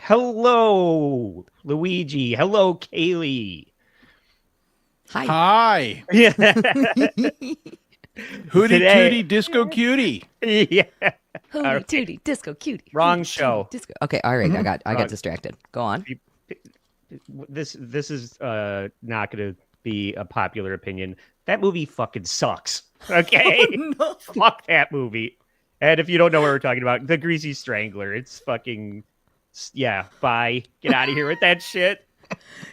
Hello, Luigi. Hello, Cayley. Hi. Yeah. Hootie Today, tootie disco cutie. yeah. Hootie tootie disco cutie. Wrong Hootie show. tootie, disco. Okay, all right. Mhm. I got distracted. Go on. This is not going to be a popular opinion. That movie fucking sucks. Okay, No. fuck that movie. And if you don't know what we're talking about, The Greasy Strangler. It's fucking Bye. Get out of here with that shit.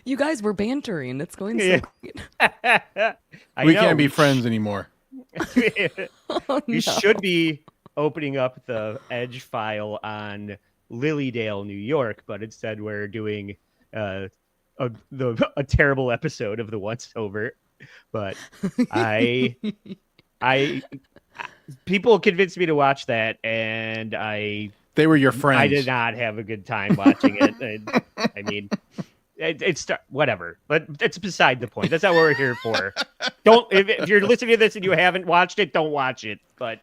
You guys were bantering. It's going so Yeah. great. We can't be friends anymore. Oh, You no. should be opening up the Edge file on Lilydale, New York, but instead we're doing a terrible episode of The Once Over. But I people convinced me to watch that, and They were your friends. I did not have a good time watching it. And, I mean, it's whatever, but it's beside the point. That's not what we're here for. If you're listening to this and you haven't watched it, don't watch it. But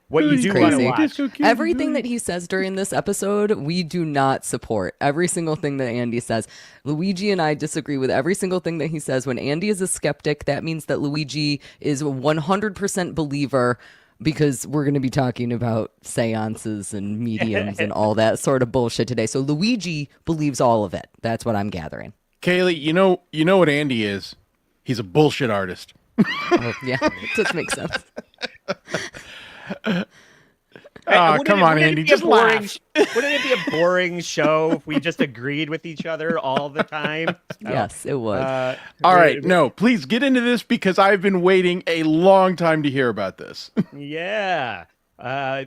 what you do want to watch, Disco cutie. Everything that he says during this episode, we do not support. Every single thing that Andy says. Luigi and I disagree with every single thing that he says. When Andy is a skeptic, that means that Luigi is a 100% believer, because we're going to be talking about seances and mediums and all that sort of bullshit today. So Luigi believes all of it. That's what I'm gathering. Cayley, you know what Andy is? He's a bullshit artist. Well, yeah, it does make sense. Come on, Andy, just laugh. Wouldn't it be a boring show if we just agreed with each other all the time? Yes, it would. All right, no, please get into this because I've been waiting a long time to hear about this. Yeah.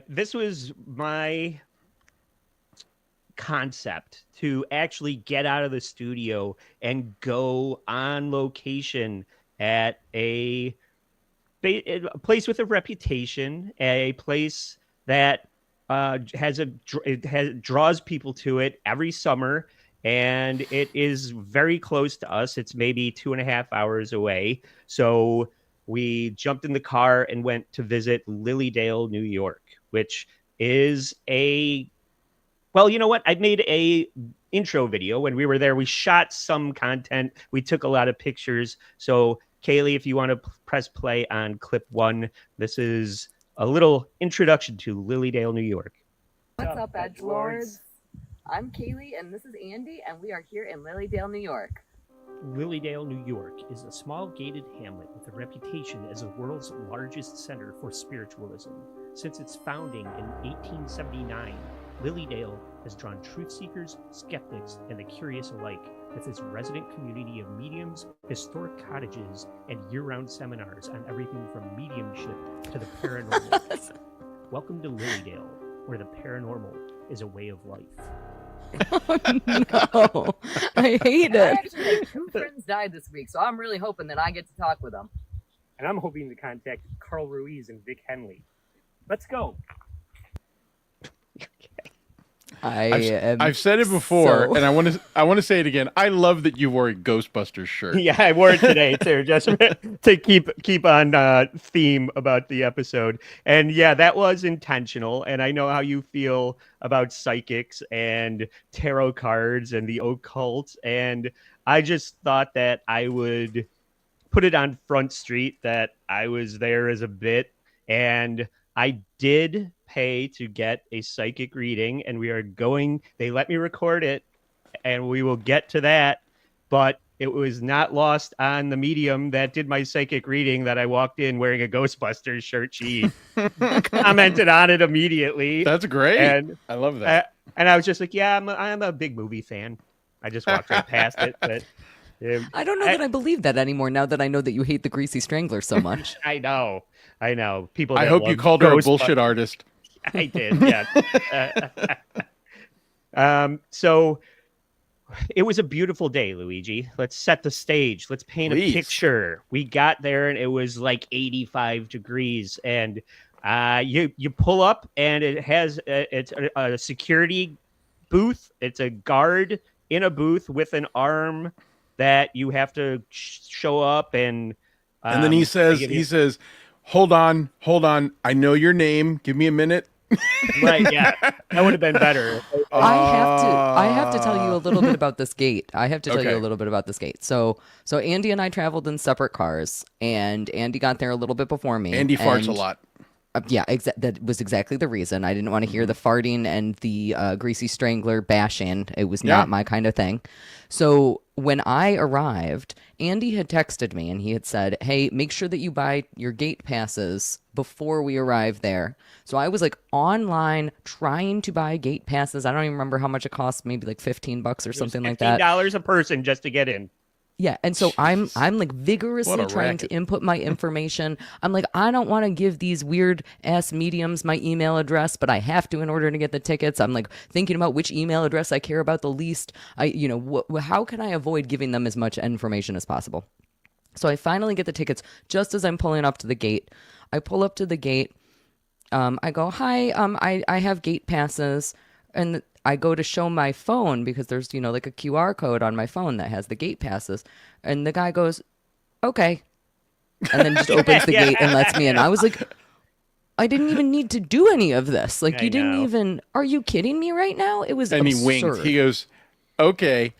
This was my concept to actually get out of the studio and go on location at a place with a reputation, a place that draws people to it every summer, and it is very close to us. It's maybe 2.5 hours away. So we jumped in the car and went to visit Lilydale, New York, which is well, you know what? I made a intro video when we were there. We shot some content. We took a lot of pictures. So Cayley, if you want to press play on clip 1, this is a little introduction to Lilydale, New York. What's up, edgelords? I'm Cayley, and this is Andy, and we are here in Lilydale, New York. Lilydale, New York is a small gated hamlet with a reputation as the world's largest center for spiritualism. Since its founding in 1879, Lilydale has drawn truth seekers, skeptics, and the curious alike with its resident community of mediums, historic cottages, and year-round seminars on everything from mediumship to the paranormal. Welcome to Lilydale, where the paranormal is a way of life. No, I hate it. Actually, 2 friends died this week, so I'm really hoping that I get to talk with them. And I'm hoping to contact Carl Ruiz and Vic Henley. Let's go. I've said it before, and I want to say it again. I love that you wore a Ghostbusters shirt. Yeah, I wore it today too, just to keep on theme about the episode. And yeah, that was intentional. And I know how you feel about psychics and tarot cards and the occult. And I just thought that I would put it on Front Street that I was there as a bit, and I did pay to get a psychic reading, and they let me record it, and we will get to that, but it was not lost on the medium that did my psychic reading that I walked in wearing a Ghostbusters shirt. She commented on it immediately. That's great. And I love that. And I was just like, yeah, I'm a big movie fan. I just walked right past it, but I don't know that I believe that anymore now that I know that you hate the Greasy Strangler so much. I know. People. I that hope love you called her a Ghostbusters- bullshit artist. I did, yeah. So it was a beautiful day, Luigi. Let's set the stage. Let's paint Please. a picture. We got there and it was like 85 degrees, and you pull up and it has it's a security booth. It's a guard in a booth with an arm that you have to show up, and then he says, hold on. I know your name. Give me a minute. Right, yeah. That would have been better. I have to tell you a little bit about this gate. I have to tell you Okay. a little bit about this gate. So Andy and I traveled in separate cars, and Andy got there a little bit before me. Andy farts a lot. Yeah, that was exactly the reason. I didn't want to hear the farting and the greasy strangler bashing. It was not my kind of thing. So when I arrived, Andy had texted me and he had said, "Hey, make sure that you buy your gate passes before we arrive there." So I was like online trying to buy gate passes. I don't even remember how much it cost, maybe like $15 or something like that. $15 a person just to get in. Yeah, and so I'm like vigorously trying to input my information. I'm like, I don't want to give these weird ass mediums my email address, but I have to in order to get the tickets. I'm like thinking about which email address I care about the least. How can I avoid giving them as much information as possible? So I finally get the tickets just as I'm pulling up to the gate. I pull up to the gate. I go, "Hi, I have gate passes," and I go to show my phone because there's, like a QR code on my phone that has the gate passes. And the guy goes, "Okay." And then just opens the gate and lets me in. I was like, I didn't even need to do any of this. Like, you didn't even, are you kidding me right now? It was and absurd. he winked. He goes, "Okay."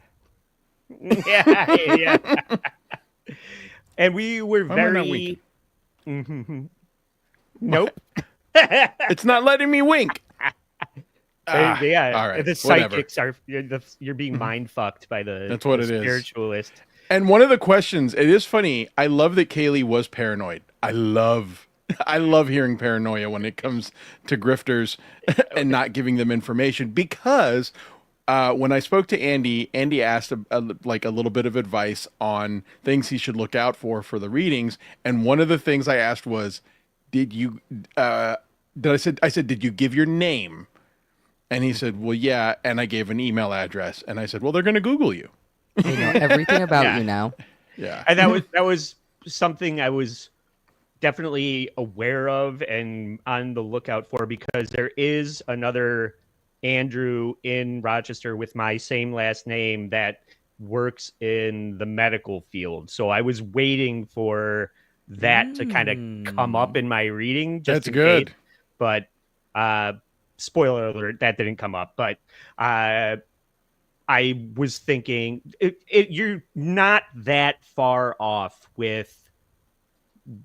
Yeah. And we were Why am I not very... winking? Nope. It's not letting me wink. Yeah, all right, the psychics are you're being mind fucked by the That's what the it is. spiritualist. And one of the questions, it is funny. I love that Cayley was paranoid. I love hearing paranoia when it comes to grifters and not giving them information, because when I spoke to Andy asked a little bit of advice on things he should look out for the readings. And one of the things I asked was, did you did you give your name? And he said, "Well, yeah." And I gave an email address. And I said, "Well, they're going to Google you." They know everything about you now. Yeah. And that was something I was definitely aware of and on the lookout for, because there is another Andrew in Rochester with my same last name that works in the medical field. So I was waiting for that to kind of come up in my reading. Just That's good. case. But spoiler alert, that didn't come up. But I was thinking you're not that far off with,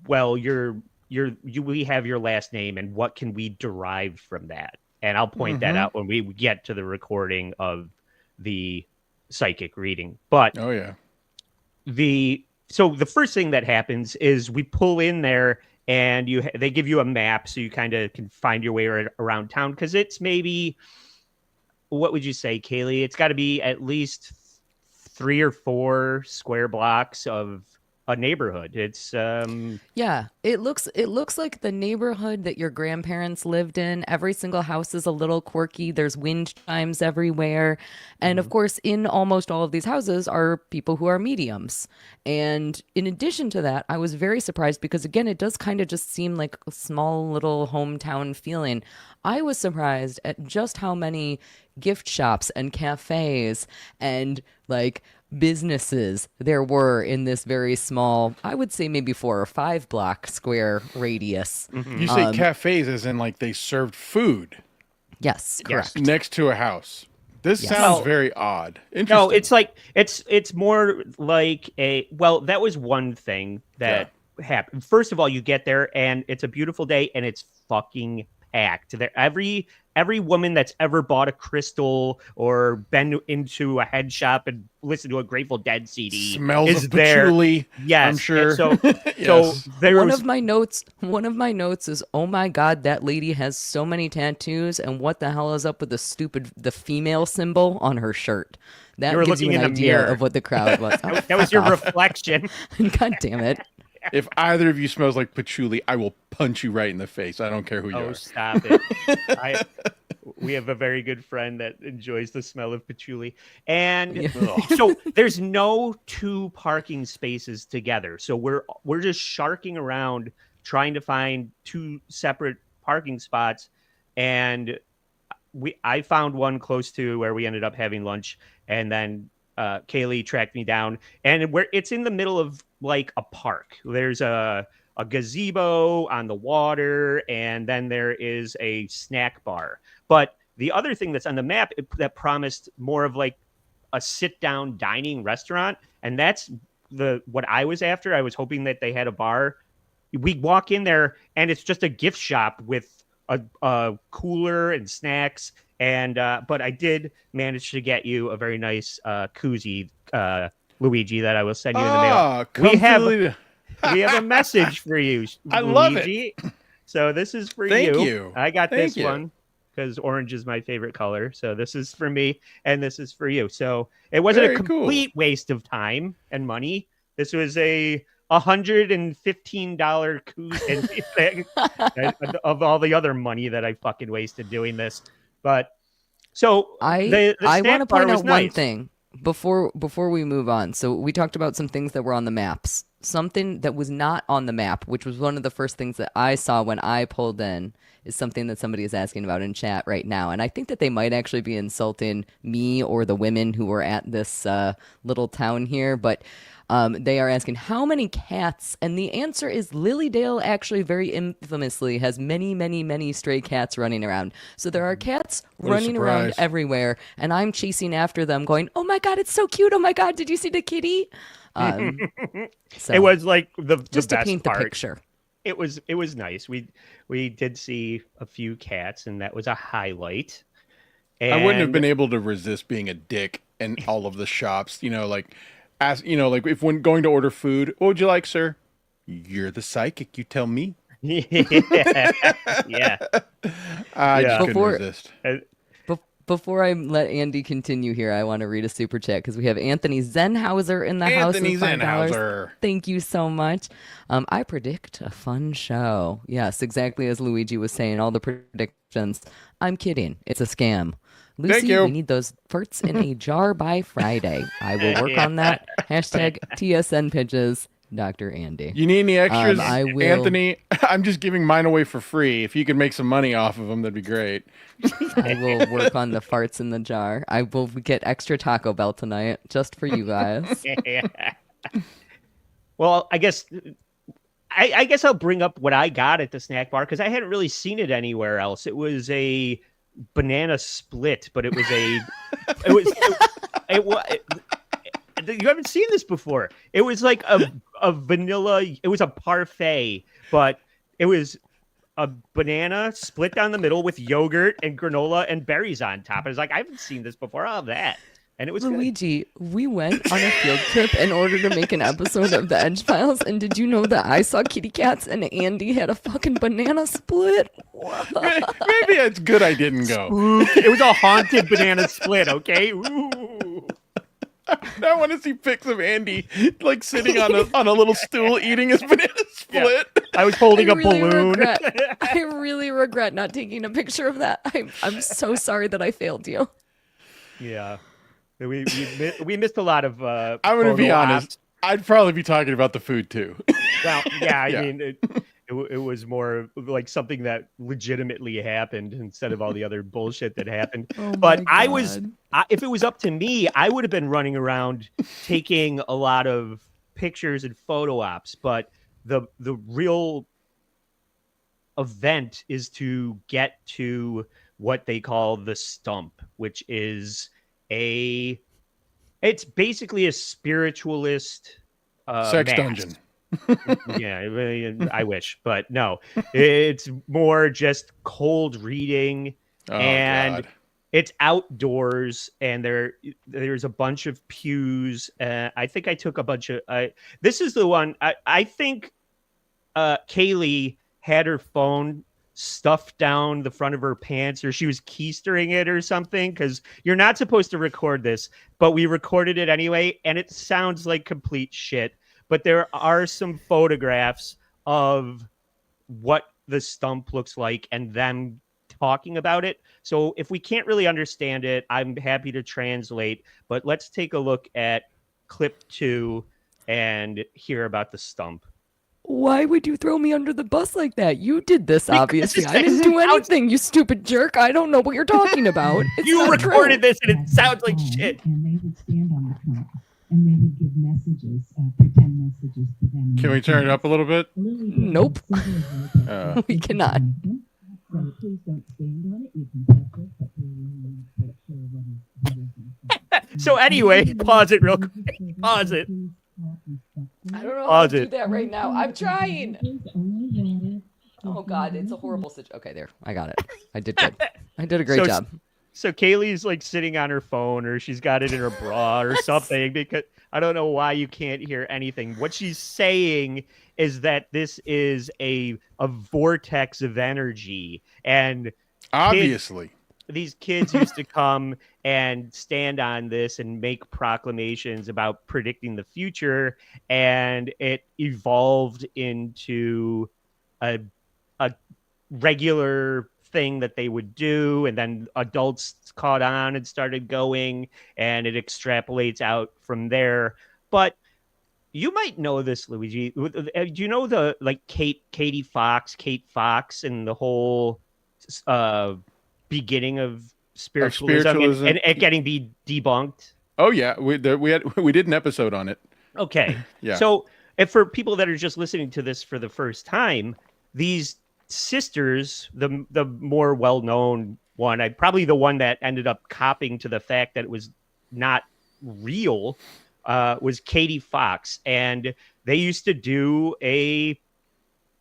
well, we have your last name, and what can we derive from that? And I'll point that out when we get to the recording of the psychic reading. But Oh yeah. So the first thing that happens is we pull in there, and they give you a map so you kind of can find your way around town, because it's maybe, what would you say, Cayley? It's got to be at least 3 or 4 square blocks of a neighborhood. It's Yeah, it looks like the neighborhood that your grandparents lived in. Every single house is a little quirky. There's wind chimes everywhere. And of course, in almost all of these houses are people who are mediums. And in addition to that, I was very surprised because, again, it does kind of just seem like a small little hometown feeling. I was surprised at just how many gift shops and cafes and like businesses there were in this very small, I would say maybe 4 or 5 block square radius. You say cafes as in like they served food Yes, correct. next to a house. This Yes. sounds Well, very odd. Interesting. no, it's like it's more like that was one thing that happened. First of all, you get there and it's a beautiful day and it's fucking packed. There, every woman that's ever bought a crystal or been into a head shop and listened to a Grateful Dead CD smells is of there. patchouli. Yes, I'm sure. So Yes. there One was of my notes is, "Oh my God, that lady has so many tattoos, and what the hell is up with the female symbol on her shirt?" That You were gives you looking an in the idea mirror. of what the crowd was. Oh, that was fuck your off. reflection. God damn it. If either of you smells like patchouli, I will punch you right in the face. I don't care who you Oh, are. stop it. We have a very good friend that enjoys the smell of patchouli. And so there's no 2 parking spaces together. So we're just sharking around trying to find 2 separate parking spots. And I found one close to where we ended up having lunch. And then Cayley tracked me down. And it's in the middle of like a park. There's a a gazebo on the water, and then there is a snack bar. But the other thing that's on the map that promised more of like a sit-down dining restaurant, and that's what I was after. I was hoping that they had a bar. We walk in there, and it's just a gift shop with a cooler and snacks. And but I did manage to get you a very nice koozie, Luigi, that I will send you in the mail. We have a message for you, I Luigi. love it. So this is for Thank you. you. I got Thank this you. one because orange is my favorite color. So this is for me, and this is for you. So it wasn't Very a complete waste of time and money. This was a $115 koozie of all the other money that I fucking wasted doing this. But so I want to point out one nice. thing before we move on. So we talked about some things that were on the maps. Something that was not on the map, which was one of the first things that I saw when I pulled in, is something that somebody is asking about in chat right now. And I think that they might actually be insulting me or the women who were at this little town here. But they are asking how many cats, and the answer is Lilydale actually very infamously has many, many, many stray cats running around. So there are cats running around everywhere, and I'm chasing after them going, oh my God, it's so cute. Oh my God, did you see the kitty? So it was like the just best to paint the part. picture. It was nice. We did see a few cats, and that was a highlight. And I wouldn't have been able to resist being a dick in all of the shops, like if when going to order food, what would you like, sir? You're the psychic, you tell me. Yeah. I just couldn't resist. Before I let Andy continue here, I want to read a super chat because we have Anthony Zenhauser in the house. Anthony Zenhauser. Thank you so much. I predict a fun show. Yes, exactly as Luigi was saying, all the predictions. I'm kidding. It's a scam. Lucy, Thank you. We need those farts in a jar by Friday. I will work on that. Hashtag TSN pitches. Dr. Andy. You need any extras, I will... Anthony? I'm just giving mine away for free. If you could make some money off of them, that'd be great. I will work on the farts in the jar. I will get extra Taco Bell tonight just for you guys. Well, I guess I'll bring up what I got at the snack bar because I hadn't really seen it anywhere else. It was a banana split, but it was you haven't seen this before. It was like a vanilla. It was a parfait, but it was a banana split down the middle with yogurt and granola and berries on top. I was like, I haven't seen this before. All of that. And it was Luigi, we went on a field trip in order to make an episode of the Edge Files, and did you know that I saw kitty cats and Andy had a fucking banana split? Maybe it's good I didn't go. It was a haunted banana split, okay? Ooh. I want to see pics of Andy like sitting on a little stool eating his banana split. Yeah. I was holding a balloon. I really regret not taking a picture of that. I'm so sorry that I failed you. Yeah. We missed a lot of I'm going to be honest. I'd probably be talking about the food too. Well, yeah, I mean, it was more like something that legitimately happened instead of all the other bullshit that happened. Oh but if it was up to me, I would have been running around taking a lot of pictures and photo ops. But the real event is to get to what they call the stump, which is it's basically a spiritualist sex mask. dungeon. Yeah, I wish, but no, it's more just cold reading, and God. It's outdoors, and there's a bunch of pews. I think I took a bunch of. This is the one. I think Cayley had her phone stuffed down the front of her pants, or she was keystering it or something, because you're not supposed to record this, but we recorded it anyway, and it sounds like complete shit. But there are some photographs of what the stump looks like and them talking about it. So if we can't really understand it, I'm happy to translate, but let's take a look at clip 2 and hear about the stump. Why would you throw me under the bus like that? You did this, obviously. I didn't do anything, you stupid jerk. I don't know what you're talking about. You recorded this and it sounds like shit. And they would stand on the track and they would give messages, pretend messages to Can we turn it up a little bit? Nope. We cannot. So anyway, pause it real quick. Pause it. I don't know Pause how to it. do that right now. I'm trying. Oh God, it's a horrible situation. Okay, there. I got it. I did good. I did a great job. So Kaylee's like sitting on her phone, or she's got it in her bra or something, because I don't know why you can't hear anything. What she's saying is that this is a vortex of energy, and Obviously. these kids used to come and stand on this and make proclamations about predicting the future, and it evolved into a regular thing that they would do, and then adults caught on and started going, and it extrapolates out from there. But you might know this, Luigi. Do you know the Kate Fox, and the whole beginning of spiritualism, and it getting debunked? Oh yeah, we did an episode on it. Okay. Yeah. So if for people that are just listening to this for the first time, these sisters, the more well-known one, probably the one that ended up copying to the fact that it was not real, was Katie Fox. And they used to do a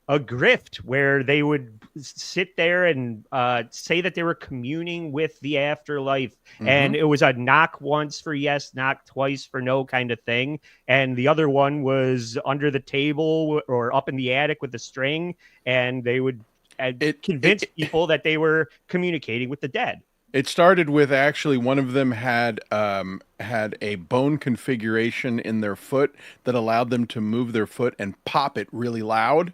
grift where they would sit there and say that they were communing with the afterlife. Mm-hmm. And it was a knock once for yes, knock twice for no kind of thing. And the other one was under the table or up in the attic with a string. And they would convince people that they were communicating with the dead. It started with actually one of them had a bone configuration in their foot that allowed them to move their foot and pop it really loud.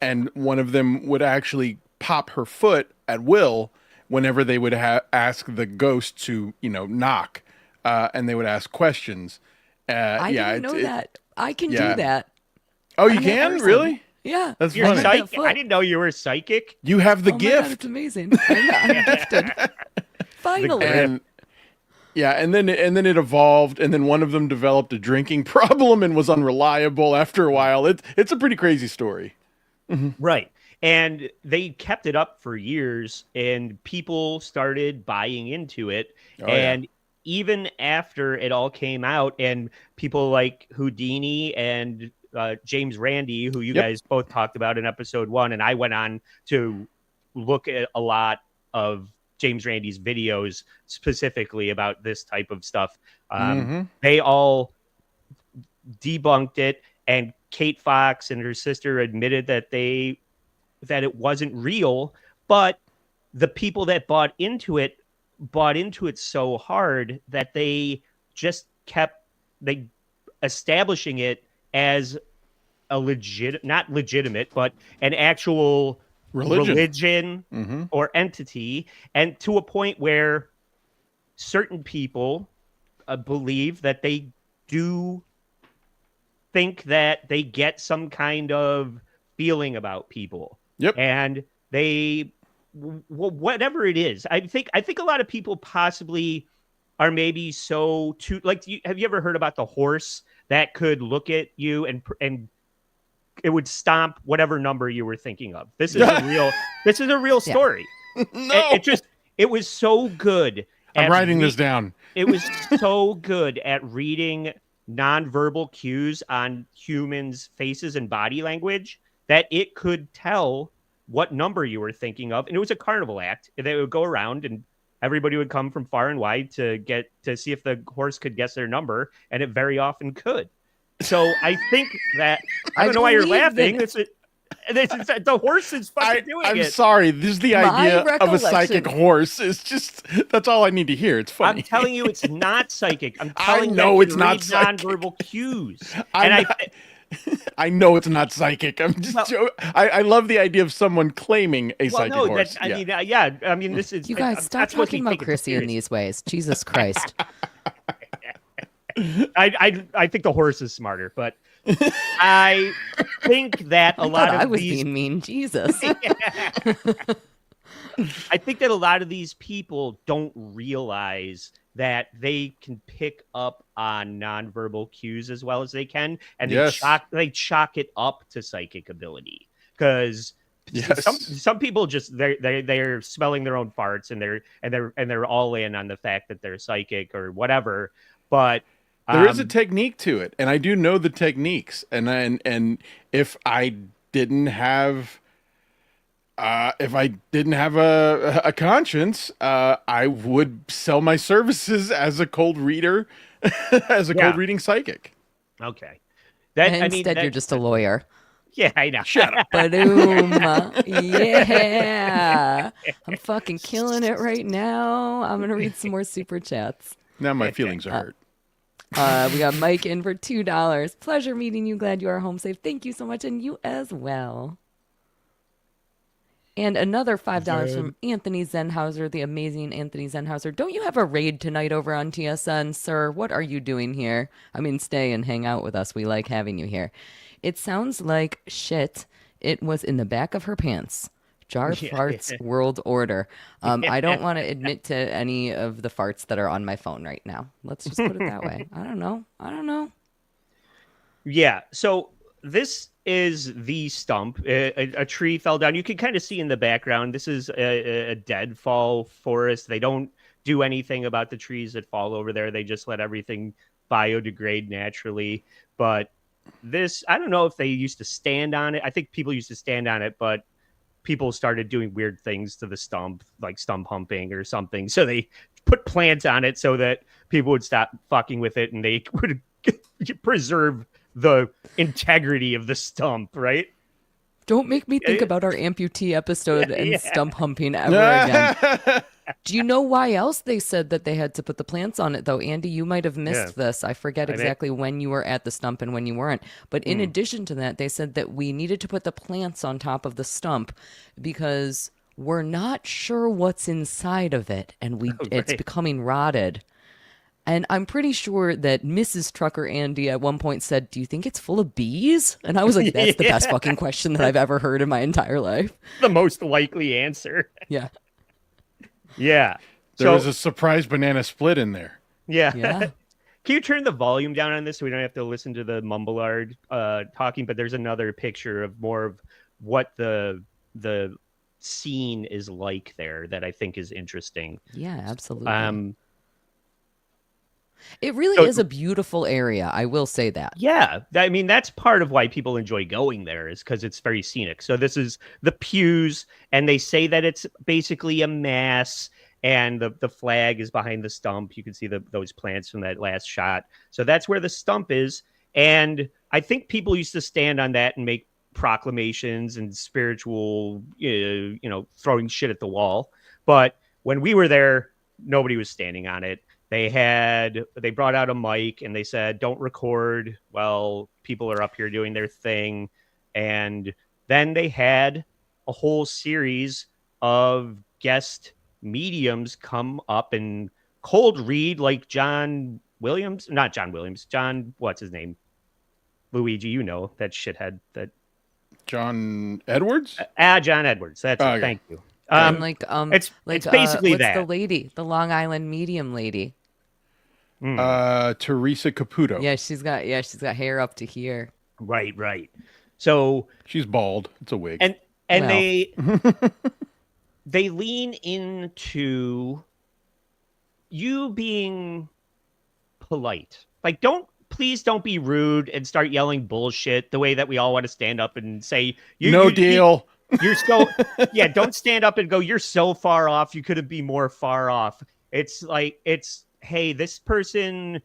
And one of them would actually pop her foot at will whenever they would ask the ghost to, knock, and they would ask questions. I didn't know that. I can do that. Oh, you can? Really? Yeah. That's You're funny. psychic. I didn't know you were psychic. You have the gift. God, it's amazing. I'm gifted. Finally. And then it evolved, and then one of them developed a drinking problem and was unreliable after a while. It's a pretty crazy story. Mm-hmm. Right. And they kept it up for years, and people started buying into it. Even after it all came out, and people like Houdini and James Randi, who you guys both talked about in episode 1, and I went on to look at a lot of James Randi's videos specifically about this type of stuff. They all debunked it, and Kate Fox and her sister admitted that it wasn't real, but the people that bought into it so hard that they just kept establishing it as a not legitimate, but an actual religion or entity, and to a point where certain people believe that they do think that they get some kind of feeling about people. Yep. And they, whatever it is, I think a lot of people possibly are maybe so too, have you ever heard about the horse that could look at you and it would stomp whatever number you were thinking of? This is a real story. No. It was so good. I'm writing this down. It was so good at reading nonverbal cues on humans' faces and body language that it could tell what number you were thinking of. And it was a carnival act. They would go around and everybody would come from far and wide to see if the horse could guess their number. And it very often could. So I think that, I don't know why you're laughing. The horse is fucking doing it. I'm sorry. This is the idea of a psychic horse. It's just, that's all I need to hear. It's funny. I'm telling you, it's not psychic. I'm I telling know you, it's not psychic. Nonverbal cues. I know it's not psychic. I'm just I love the idea of someone claiming a psychic horse. I mean, this is... You guys, stop talking about Chrissy in these ways. Jesus Christ. I think the horse is smarter, but I think that a lot of I was these... being mean. Jesus. I think that a lot of these people don't realize that they can pick up on nonverbal cues as well as they can, and Yes. they chalk it up to psychic ability, because Yes. some people just they're smelling their own farts, and they're all in on the fact that they're psychic or whatever. But There is a technique to it, and I do know the techniques. And if I didn't have a conscience, I would sell my services as a cold reader, as a cold reading psychic. Okay. Instead, you're just a lawyer. Yeah, I know. Shut up. Boom. Yeah. I'm fucking killing it right now. I'm going to read some more super chats. Now my feelings are hurt. We got Mike in for $2. Pleasure meeting you. Glad you are home safe. Thank you so much. And you as well. And another $5 from Anthony Zenhauser, the amazing Anthony Zenhauser. Don't you have a raid tonight over on TSN, sir? What are you doing here? I mean, stay and hang out with us. We like having you here. It sounds like shit. It was in the back of her pants. Jar farts world order. I don't want to admit to any of the farts that are on my phone right now. Let's just put it that way. I don't know. Yeah. So this is the stump. A tree fell down. You can kind of see in the background. This is a deadfall forest. They don't do anything about the trees that fall over there. They just let everything biodegrade naturally. But this, I don't know if they used to stand on it. I think people used to stand on it, but people started doing weird things to the stump, like stump humping or something. So they put plants on it so that people would stop fucking with it, and they would preserve the integrity of the stump, right? Don't make me think about our amputee episode and stump humping ever again. Do you know why else they said that they had to put the plants on it, though? Andy, you might have missed this. I forget exactly when you were at the stump and when you weren't. But in addition to that, they said that we needed to put the plants on top of the stump because we're not sure what's inside of it, and it's becoming rotted. And I'm pretty sure that Mrs. Trucker Andy at one point said, "Do you think it's full of bees?" And I was like, that's the best fucking question that I've ever heard in my entire life. The most likely answer. Yeah. Yeah. There was a surprise banana split in there. Yeah. Yeah. Can you turn the volume down on this so we don't have to listen to the mumblard talking? But there's another picture of more of what the scene is like there that I think is interesting. Yeah, absolutely. It really is a beautiful area. I will say that. Yeah. I mean, that's part of why people enjoy going there, is because it's very scenic. So this is the pews, and they say that it's basically a mass, and the flag is behind the stump. You can see those plants from that last shot. So that's where the stump is. And I think people used to stand on that and make proclamations and spiritual, throwing shit at the wall. But when we were there, nobody was standing on it. They brought out a mic and they said, don't record while people are up here doing their thing. And then they had a whole series of guest mediums come up and cold read, like John, what's his name? Luigi, that shithead. That John Edwards? John Edwards. That's it. Thank you. It's basically what's that. the lady, the Long Island medium lady? Teresa Caputo. Yeah, she's got hair up to here. Right. So she's bald. It's a wig. And they lean into you being polite. Like, please don't be rude and start yelling bullshit the way that we all want to stand up and say, no deal. You're so, don't stand up and go, you're so far off. You couldn't be more far off. It's like, hey, this person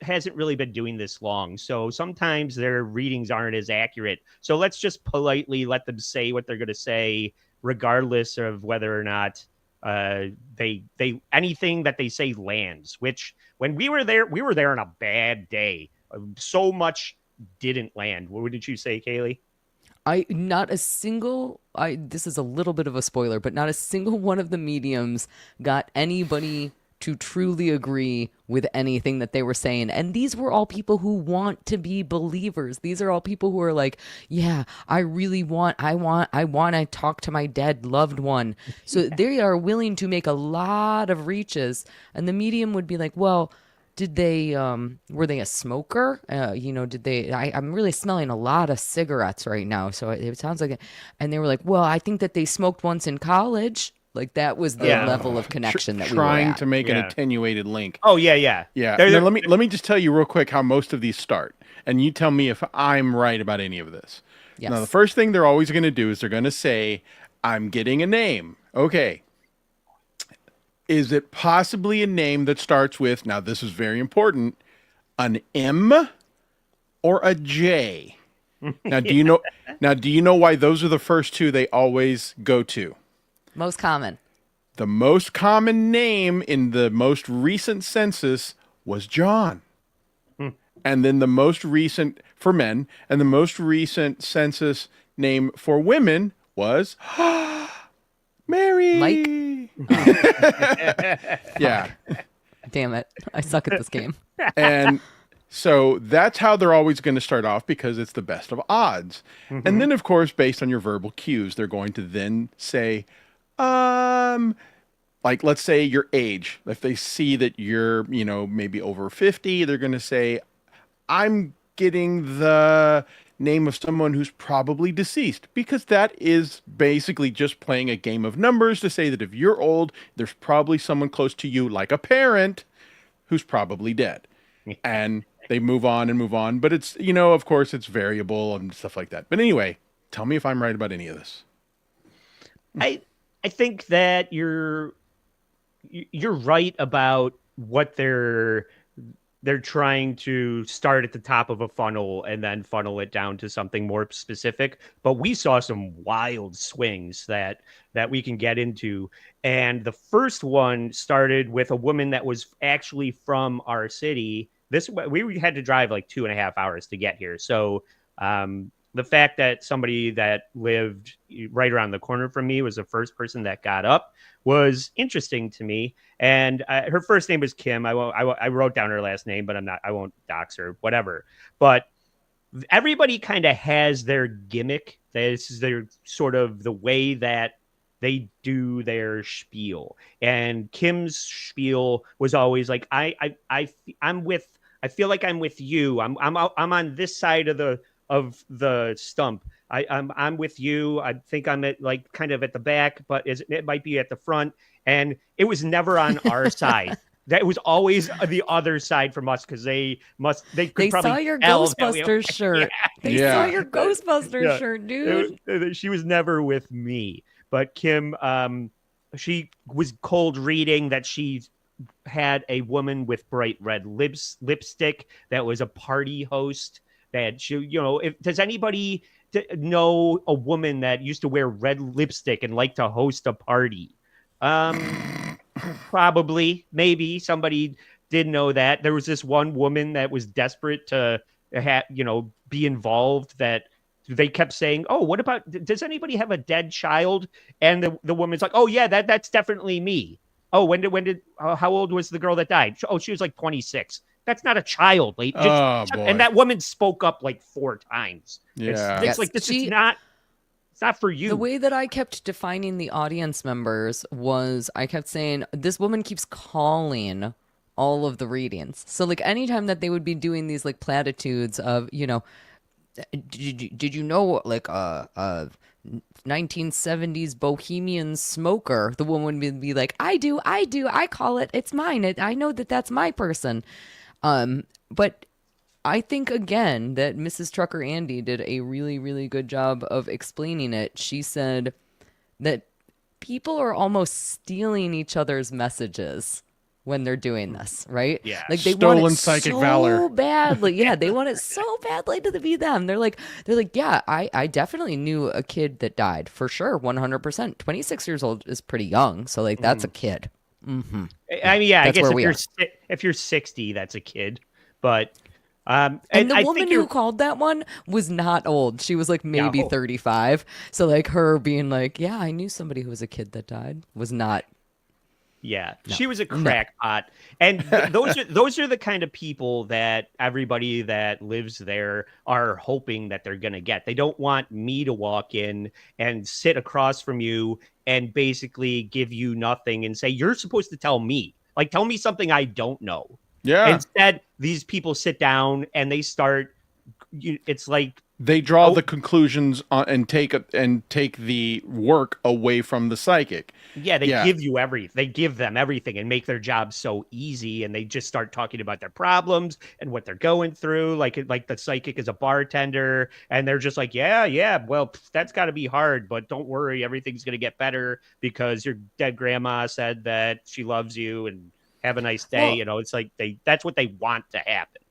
hasn't really been doing this long. So sometimes their readings aren't as accurate. So let's just politely let them say what they're going to say, regardless of whether or not they anything that they say lands. Which when we were there on a bad day. So much didn't land. What did you say, Cayley? This is a little bit of a spoiler, but not a single one of the mediums got anybody to truly agree with anything that they were saying. And these were all people who want to be believers. These are all people who are like, yeah, I want to talk to my dead loved one. So they are willing to make a lot of reaches. And the medium would be like, well, did they, were they a smoker? I'm really smelling a lot of cigarettes right now. So it sounds like, and they were like, well, I think that they smoked once in college. Like that was the level of connection that we were trying at. to make an attenuated link. Oh yeah. Yeah. Now, let me just tell you real quick how most of these start, and you tell me if I'm right about any of this. Yes. Now, the first thing they're always going to do is they're going to say, "I'm getting a name." Okay. Is it possibly a name that starts with, now this is very important, an M or a J? Now, do you know why those are the first two they always go to? Most common. The most common name in the most recent census was John. And then the most recent for men, and the most recent census name for women was Mary. Mike? Yeah. Damn it. I suck at this game. And so that's how they're always going to start off, because it's the best of odds. And then, of course, based on your verbal cues, they're going to then say, like, let's say your age. If they see that you're, maybe over 50, they're going to say, I'm getting the name of someone who's probably deceased, because that is basically just playing a game of numbers to say that if you're old, there's probably someone close to you, like a parent, who's probably dead. And they move on, but it's, of course it's variable and stuff like that. But anyway, tell me if I'm right about any of this. I think that you're right about what they're trying to start at the top of a funnel and then funnel it down to something more specific. But we saw some wild swings that we can get into. And the first one started with a woman that was actually from our city. We had to drive like 2.5 hours to get here. So the fact that somebody that lived right around the corner from me was the first person that got up was interesting to me. And her first name was Kim. I wrote down her last name, but I won't dox her, whatever. But everybody kind of has their gimmick. This is their sort of the way that they do their spiel. And Kim's spiel was always like, I feel like I'm with you. I'm on this side of the stump. I'm with you. I think I'm at like kind of at the back, but it might be at the front. And it was never on our side. That was always the other side from us, because they could probably saw your tell Ghostbusters shirt. They saw your Ghostbusters shirt, dude. She was never with me. But Kim, she was cold reading that she had a woman with bright red lipstick that was a party host. That she, does anybody know a woman that used to wear red lipstick and like to host a party? Probably, maybe somebody did know that. There was this one woman that was desperate to be involved, that they kept saying, oh, what about, does anybody have a dead child? And the woman's like, oh yeah, that's definitely me. Oh, how old was the girl that died? Oh, she was like 26. That's not a child, late. And that woman spoke up like 4 times. Yeah. It's like, this is not, it's not for you. The way that I kept defining the audience members was I kept saying, this woman keeps calling all of the readings. So like anytime that they would be doing these like platitudes of, did you know like a 1970s bohemian smoker, the woman would be like, I do, I call it, it's mine. I know that's my person. But I think, again, that Mrs. Trucker Andy did a really, really good job of explaining it. She said that people are almost stealing each other's messages when they're doing this, right? Yeah. Like they Stolen want it psychic so valor. badly. Yeah, they want it so badly to be them. They're like, yeah, I definitely knew a kid that died for sure, 100%. 26 years old is pretty young, so like that's a kid. Mm-hmm. I mean, yeah, That's I where guess we if you're 60, that's a kid. But and the woman who called that one was not old. She was like maybe 35. So like her being like, yeah, I knew somebody who was a kid that died was not. Yeah, No. she was a crackpot, and those are the kind of people that everybody that lives there are hoping that they're gonna get. They don't want me to walk in and sit across from you and basically give you nothing and say you're supposed to tell me, like tell me something I don't know. Yeah. Instead, these people sit down and they start. It's like They draw the conclusions on, and take the work away from the psychic. yeah, they give you everything. They give them everything and make their job so easy. And they just start talking about their problems and what they're going through. Like the psychic is a bartender, and they're just like, yeah. Well, that's got to be hard, but don't worry, everything's gonna get better because your dead grandma said that she loves you and have a nice day. Well, It's like that's what they want to happen.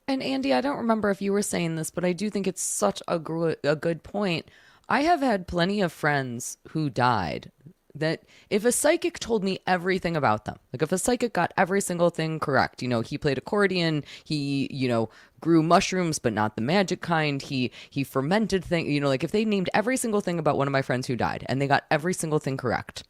And Andy, I don't remember if you were saying this, but I do think it's such a good point. I have had plenty of friends who died that if a psychic told me everything about them, like if a psychic got every single thing correct, he played accordion, he, grew mushrooms, but not the magic kind. He fermented things, like if they named every single thing about one of my friends who died and they got every single thing correct.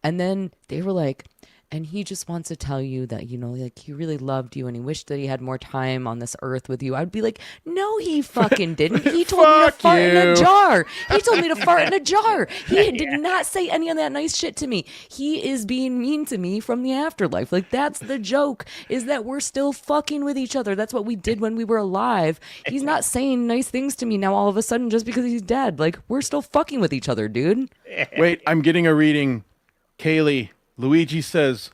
And then they were like, and he just wants to tell you that, like he really loved you and he wished that he had more time on this earth with you. I'd be like, no, he fucking didn't. He told me to fart in a jar. He told me to fart in a jar. He did not say any of that nice shit to me. He is being mean to me from the afterlife. Like that's the joke, is that we're still fucking with each other. That's what we did when we were alive. He's not saying nice things to me now all of a sudden just because he's dead. Like we're still fucking with each other, dude. Wait, I'm getting a reading. Kaylee, Luigi says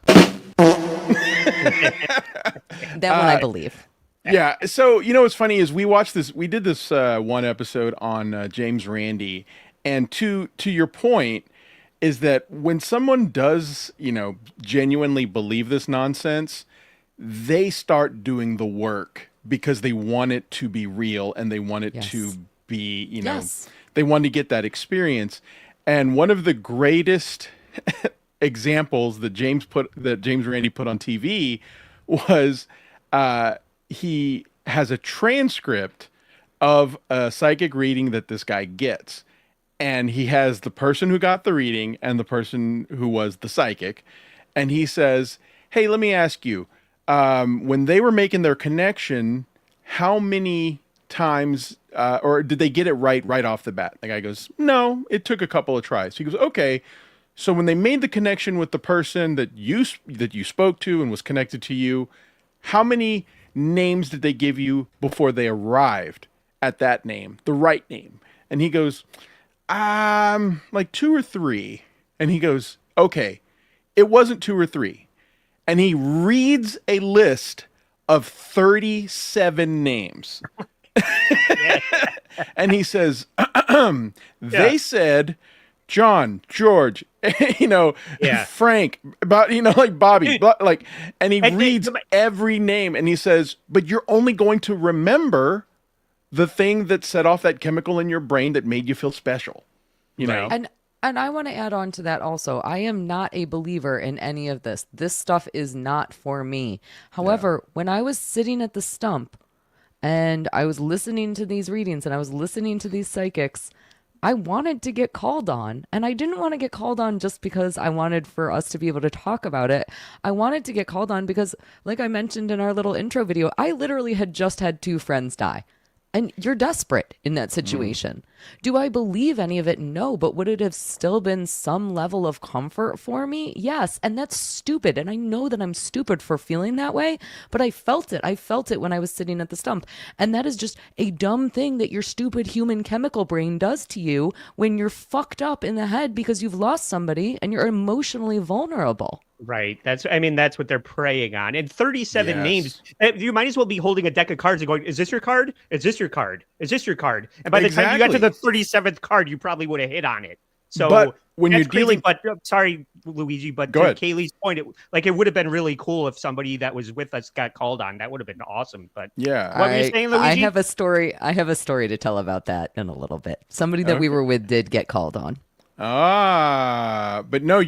That one I believe. Yeah. So, what's funny is we did this one episode on James Randi. And to your point is that when someone does, genuinely believe this nonsense, they start doing the work because they want it to be real and they want it to be, they want to get that experience. And one of the greatest examples that James Randi put on TV was he has a transcript of a psychic reading that this guy gets, and he has the person who got the reading and the person who was the psychic, and he says, hey, let me ask you, when they were making their connection, how many times or did they get it right off the bat? The guy goes, no, it took a couple of tries. He goes, okay. So when they made the connection with the person that you spoke to and was connected to you, how many names did they give you before they arrived at that name, the right name? And he goes, like 2 or 3. And he goes, okay, it wasn't 2 or 3. And he reads a list of 37 names. And he says, they said John, George, Frank, but like Bobby, like, and he reads every name and he says, but you're only going to remember the thing that set off that chemical in your brain that made you feel special, know? And I want to add on to that also. I am not a believer in any of this. This stuff is not for me. However, when I was sitting at the stump and I was listening to these readings and I was listening to these psychics, I wanted to get called on, and I didn't want to get called on just because I wanted for us to be able to talk about it. I wanted to get called on because, like I mentioned in our little intro video, I literally had just had 2 friends die. And you're desperate in that situation. Do I believe any of it? No. But would it have still been some level of comfort for me? Yes. And that's stupid. And I know that I'm stupid for feeling that way, but I felt it. I felt it when I was sitting at the stump. And that is just a dumb thing that your stupid human chemical brain does to you when you're fucked up in the head because you've lost somebody and you're emotionally vulnerable. Right. That's what they're preying on. And 37 names. You might as well be holding a deck of cards and going, is this your card? Is this your card? Is this your card? And by the time you got to the 37th card, you probably would have hit on it. So but when you're dealing, but sorry, Luigi, but to Kaylee's point, it would have been really cool if somebody that was with us got called on. That would have been awesome. But yeah, what were you saying, Luigi? I have a story to tell about that in a little bit. Somebody that we were with did get called on. But no,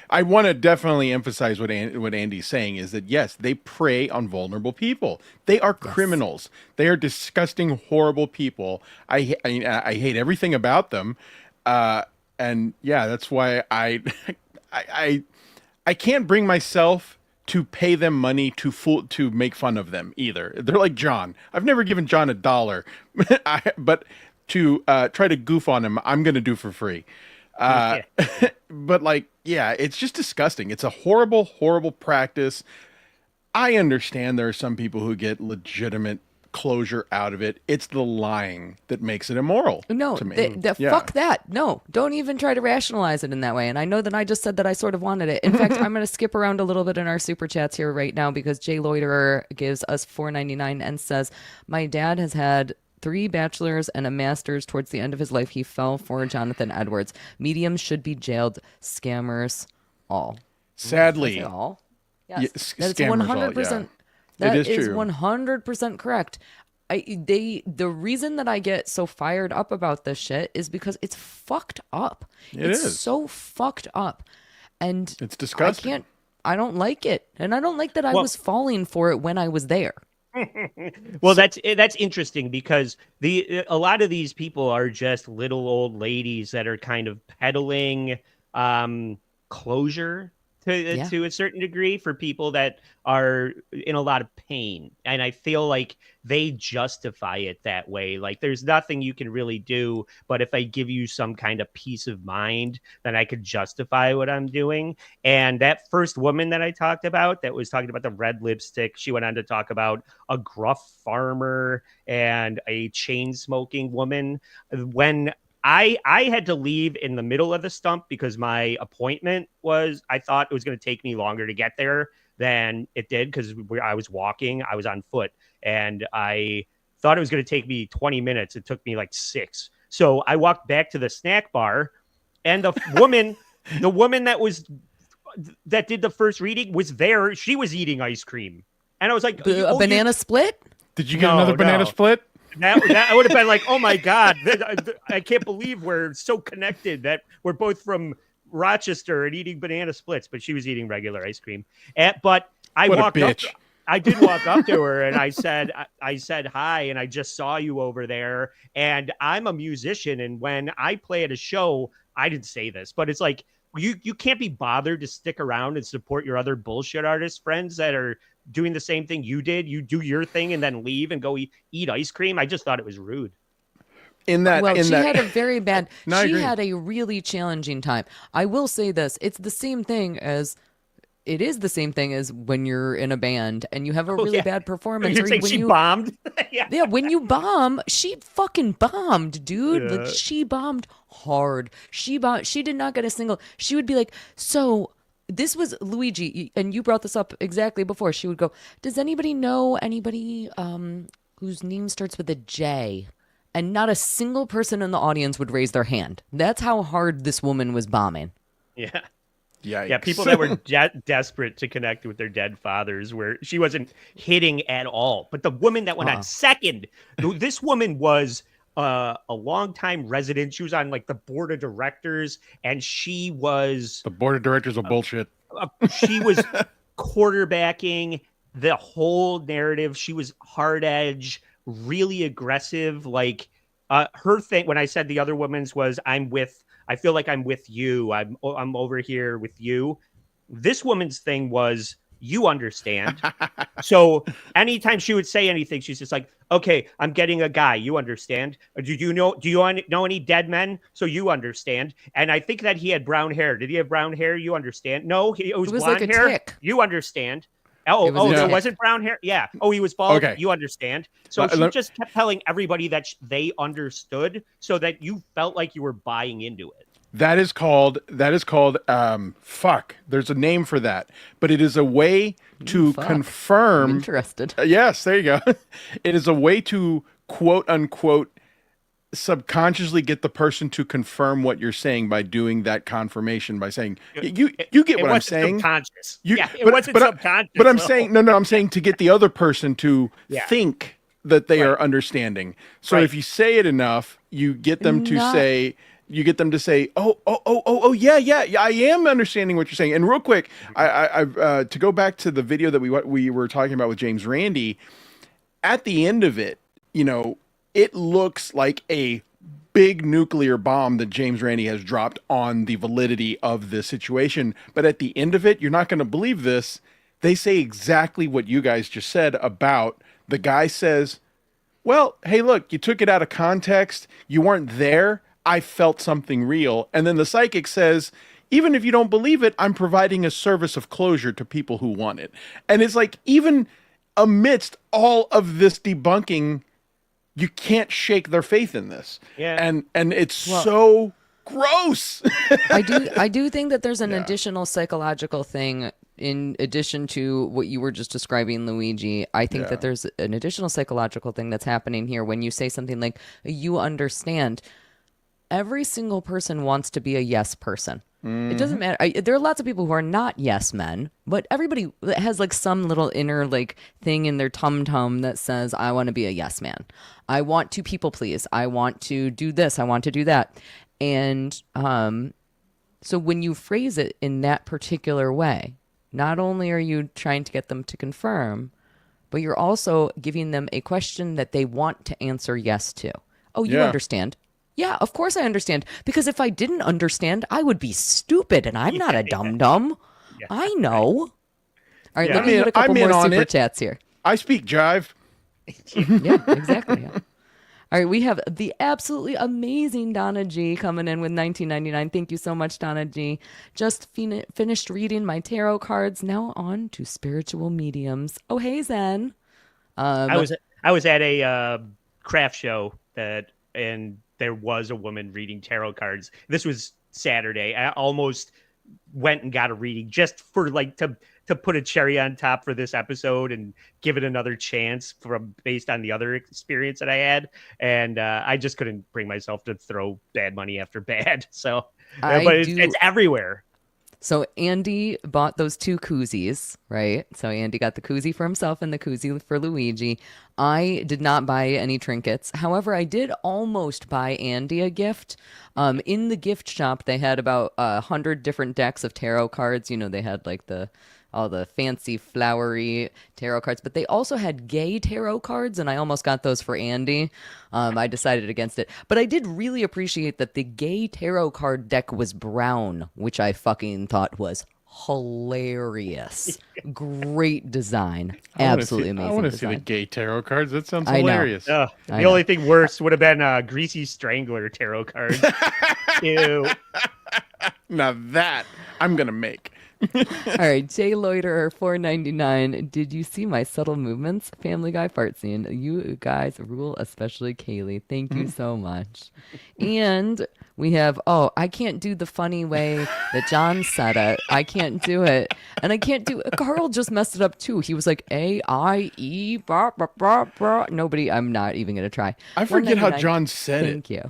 I want to definitely emphasize what Andy's saying is that yes, they prey on vulnerable people. They are criminals. They are disgusting, horrible people. I hate everything about them. And yeah, that's why I I can't bring myself to pay them money to make fun of them either. They're like John. I've never given John $1, but to try to goof on him, I'm gonna do for free. Uh, but like, yeah, it's just disgusting. It's a horrible, horrible practice. I understand there are some people who get legitimate closure out of it. It's the lying that makes it immoral. No, to me. Yeah. fuck that. No, don't even try to rationalize it in that way. And I know that I just said that I sort of wanted it. In fact, I'm going to skip around a little bit in our super chats here right now because Jay Loiterer gives us $4.99 and says, "My dad has had 3 bachelors and a master's. Towards the end of his life, he fell for Jonathan Edwards. Mediums should be jailed. Scammers, all." Sadly, Did I say all? Yeah, Yes, that's scammers all, 100%. yeah. That It is true. 100% correct. The reason that I get so fired up about this shit is because it's fucked up. It's is. so fucked up, and It's disgusting. I don't like it, and I don't like that I Well- was falling for it when I was there. Well, that's interesting because a lot of these people are just little old ladies that are kind of peddling closure Yeah. to a certain degree for people that are in a lot of pain, and I feel like they justify it that way. Like there's nothing you can really do, but if I give you some kind of peace of mind, then I could justify what I'm doing. And that first woman that I talked about, that was talking about the red lipstick, she went on to talk about a gruff farmer and a chain smoking woman. When I had to leave in the middle of the stump because my appointment I thought it was going to take me longer to get there than it did because I was walking, I was on foot, and I thought it was going to take me 20 minutes. It took me like 6. So I walked back to the snack bar, and the woman that did the first reading was there. She was eating ice cream, and I was like, A banana split? Did you get No, another banana no. split? That would have been like, oh my God, I can't believe we're so connected that we're both from Rochester and eating banana splits, but she was eating regular ice cream. But I What a walked up. bitch. I did walk up to her and I said hi, and I just saw you over there. And I'm a musician, and when I play at a show, I didn't say this, but it's like you can't be bothered to stick around and support your other bullshit artist friends that are doing the same thing you did. You do your thing and then leave and go eat ice cream. I just thought it was rude. She had a very bad. No, I she agree. had a really challenging time. I will say this: it is the same thing as when you're in a band and you have a really bad performance. You're or saying when she you, bombed? Yeah, when you bomb, she fucking bombed, dude. Yeah. Like she bombed hard. She did not get a single. She would be like, so. This was Luigi, and you brought this up exactly before. She would go, "Does anybody know anybody whose name starts with a J?" And not a single person in the audience would raise their hand. That's how hard this woman was bombing. Yeah. Yikes. Yeah, people that were desperate to connect with their dead fathers, where she wasn't hitting at all. But the woman that went on second, this woman was a longtime resident. She was on like the board of directors, and she was The board of directors of bullshit. she was quarterbacking the whole narrative. She was hard edge, really aggressive. Like her thing when I said the other woman's was I feel like I'm with you. I'm over here with you. This woman's thing was you understand. So anytime she would say anything, she's just like, okay, I'm getting a guy. You understand? Do you know any dead men? So you understand. And I think that he had brown hair. Did he have brown hair? You understand? No, it was blonde like a hair. tick. You understand. It was a There tick. wasn't brown hair. Yeah. Oh, he was bald. Okay. You understand. So she just kept telling everybody that they understood so that you felt like you were buying into it. That is called fuck. There's a name for that, but it is a way to fuck. I'm confirm. interested. Yes, there you go. It is a way to quote unquote subconsciously get the person to confirm what you're saying by doing that confirmation by saying you get what I'm saying. Subconscious. You- It wasn't subconscious. But I'm though. saying I'm saying to get the other person to think that they are understanding. So if you say it enough, you get them to say. You get them to say, oh, yeah, I am understanding what you're saying. And real quick, I've to go back to the video that we were talking about with James Randi. At the end of it, it looks like a big nuclear bomb that James Randi has dropped on the validity of this situation. But at the end of it, you're not going to believe this. They say exactly what you guys just said about the guy says, well, hey, look, you took it out of context. You weren't there. I felt something real. And then the psychic says, even if you don't believe it, I'm providing a service of closure to people who want it. And it's like, even amidst all of this debunking, you can't shake their faith in this. Yeah. And it's so gross. I do think that there's an additional psychological thing in addition to what you were just describing, Luigi. I think that there's an additional psychological thing that's happening here when you say something like, you understand. Every single person wants to be a yes person. It doesn't matter. There are lots of people who are not yes men, but everybody has like some little inner like thing in their tum-tum that says, I want to be a yes man. I want to people please. I want to do this. I want to do that. And so when you phrase it in that particular way, not only are you trying to get them to confirm, but you're also giving them a question that they want to answer yes to. Oh, you understand. Yeah, of course I understand. Because if I didn't understand, I would be stupid, and I'm not a dum-dum. Yeah. I know. All right, let me get a couple more super chats here. I speak jive. Yeah, exactly. Yeah. All right, we have the absolutely amazing Donna G coming in with $19.99. Thank you so much, Donna G. Just finished reading my tarot cards. Now on to spiritual mediums. Oh, hey, Zen. I was at a craft show and there was a woman reading tarot cards. This was Saturday. I almost went and got a reading just for like to put a cherry on top for this episode and give it another chance based on the other experience that I had. And I just couldn't bring myself to throw bad money after bad. So, but it's everywhere. So Andy bought those 2 koozies, right? So Andy got the koozie for himself and the koozie for Luigi. I did not buy any trinkets. However, I did almost buy Andy a gift. In the gift shop, they had about 100 different decks of tarot cards. You know, they had like all the fancy flowery tarot cards, but they also had gay tarot cards, and I almost got those for Andy. I decided against it, but I did really appreciate that the gay tarot card deck was brown, which I fucking thought was hilarious. Great design. Absolutely amazing. I want to see the gay tarot cards. That sounds hilarious. The only thing worse would have been Greasy Strangler tarot card. Ew. Now that I'm going to make. All right, Jay Loiterer, $4.99. Did you see my subtle movements? Family Guy fart scene. You guys rule, especially Cayley. Thank you so much. And we have, I can't do the funny way that John said it. I can't do it. And I can't do it. Carl just messed it up too. He was like, A-I-E, blah, blah, blah, blah. Nobody, I'm not even going to try. I forget how John said it. Thank you.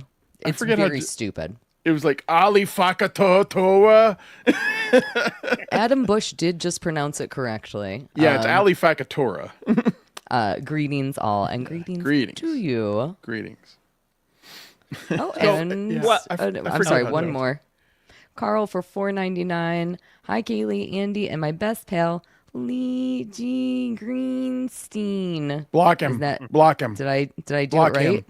It's very stupid. It was like Ali Fakatoa. Adam Bush did just pronounce it correctly. Yeah, it's Ali Fakatora. Greetings all, and greetings to you. Greetings. Oh, and I'm sorry, one more. Carl for $4.99. Hi, Cayley, Andy, and my best pal, Luigi Greenstein. Block him. Block him. Did I do Block it right? Him.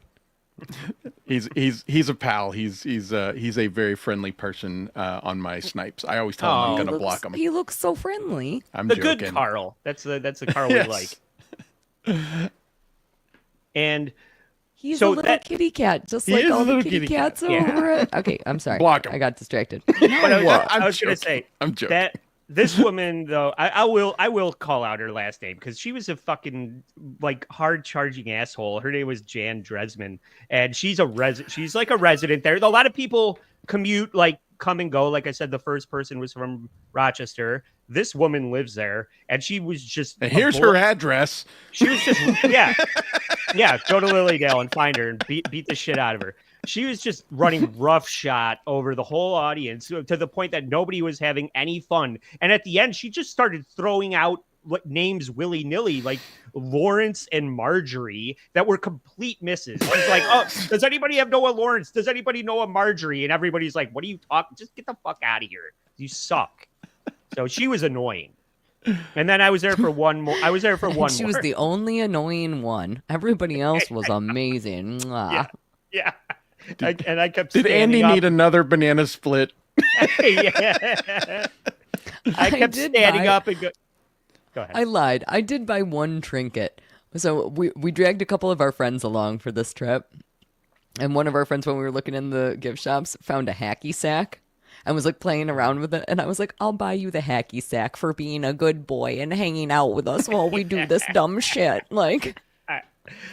He's a pal. He's a very friendly person on my snipes. I always tell him I'm gonna block him. He looks so friendly. I'm the joking. Good Carl. That's the Carl we like. And he's a little kitty cat, just like all the kitty cats over it. Okay, I'm sorry. Block him. I got distracted. But I was gonna say I'm joking. that this woman though, I will call out her last name because she was a fucking like hard charging asshole. Her name was Jan Dresman, and she's like a resident there. A lot of people commute, like come and go. Like I said, the first person was from Rochester. This woman lives there, and she was just. And here's her address. She was just yeah. Go to Lilydale and find her and beat the shit out of her. She was just running roughshod over the whole audience to the point that nobody was having any fun. And at the end, she just started throwing out names willy-nilly, like Lawrence and Marjorie, that were complete misses. She's like, oh, does anybody know a Lawrence? Does anybody know a Marjorie? And everybody's like, what are you talking? Just get the fuck out of here. You suck. So she was annoying. And then I was there for one more. She was the only annoying one. Everybody else was amazing. Yeah. I kept. Did Andy need another banana split? Yeah. I kept standing up and go ahead. I lied. I did buy one trinket. So we dragged a couple of our friends along for this trip. And one of our friends, when we were looking in the gift shops, found a hacky sack and was like playing around with it. And I was like, I'll buy you the hacky sack for being a good boy and hanging out with us while we do this dumb shit. Like,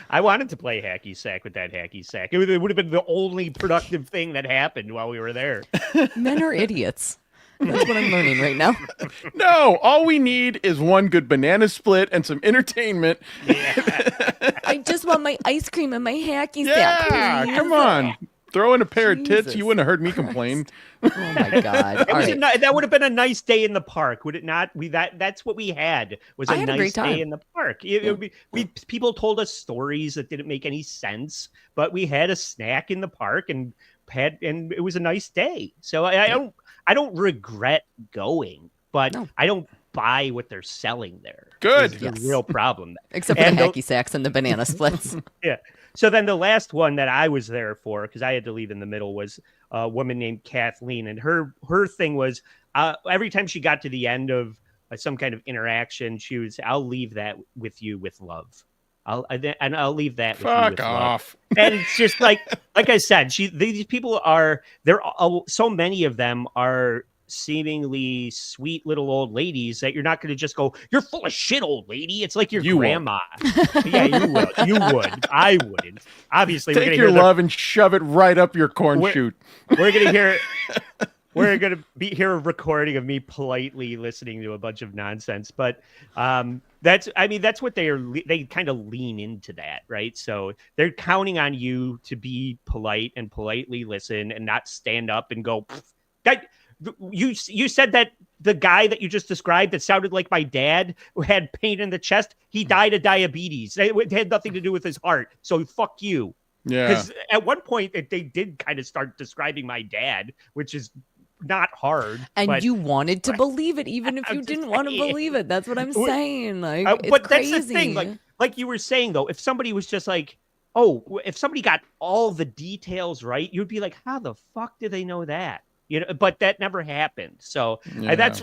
I wanted to play hacky sack with that hacky sack. It would have been the only productive thing that happened while we were there. men are idiots. That's what I'm learning right now. No, all we need is one good banana split and some entertainment. I just want my ice cream and my hacky Yeah, sack. Please. come on. Throw in a pair of tits. Jesus You wouldn't have heard me complain. Oh my God. All right. That would have been a nice day in the park, would it not? That's what we had, was I a had a nice great time. day in the park. It would be, people told us stories that didn't make any sense, but we had a snack in the park and it was a nice day. So I don't regret going, but No. I don't buy what they're selling there. Good. Is Yes. the real problem. Except for And the hacky sacks and the banana splits. Yeah. So then the last one that I was there for, because I had to leave in the middle, was a woman named Kathleen. And her thing was every time she got to the end of some kind of interaction, she was, I'll leave that with you with love. I'll leave that with you Fuck with off. love. And it's just like I said, these people are, so many of them are seemingly sweet little old ladies that you're not going to just go, you're full of shit, old lady. It's like your grandma. Yeah, you will. You would. I wouldn't. Obviously, Take your love and shove it right up your corn shoot. We're going to hear. We're going to hear a recording of me politely listening to a bunch of nonsense, but that's what they kind of lean into that, right? So they're counting on you to be polite and politely listen and not stand up and go, that you said that the guy that you just described that sounded like my dad who had pain in the chest, he died of diabetes. It had nothing to do with his heart. So fuck you. Yeah. Because at one point they did kind of start describing my dad, which is not hard. And you wanted to believe it, even if you didn't want to believe it. That's what I'm saying. Like, but it's that's crazy. the thing. Like you were saying, though, if somebody was just like, if somebody got all the details right, you'd be like, how the fuck do they know that? But that never happened. So that's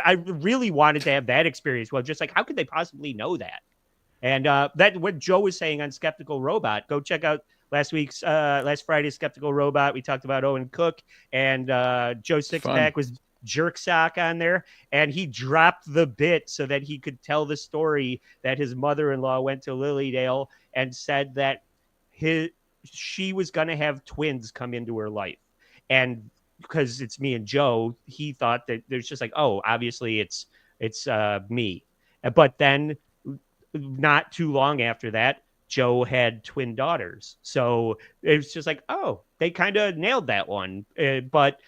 I really wanted to have that experience. Well, just like, how could they possibly know that? And that what Joe was saying on Skeptical Robot. Go check out last Friday's Skeptical Robot. We talked about Owen Cook, and Joe Sixpack was Jerk Sock on there, and he dropped the bit so that he could tell the story that his mother-in-law went to Lilydale and said that she was going to have twins come into her life, and because it's me and Joe, he thought that there's just like, obviously it's me, but then not too long after that, Joe had twin daughters. So it was just like, they kind of nailed that one. But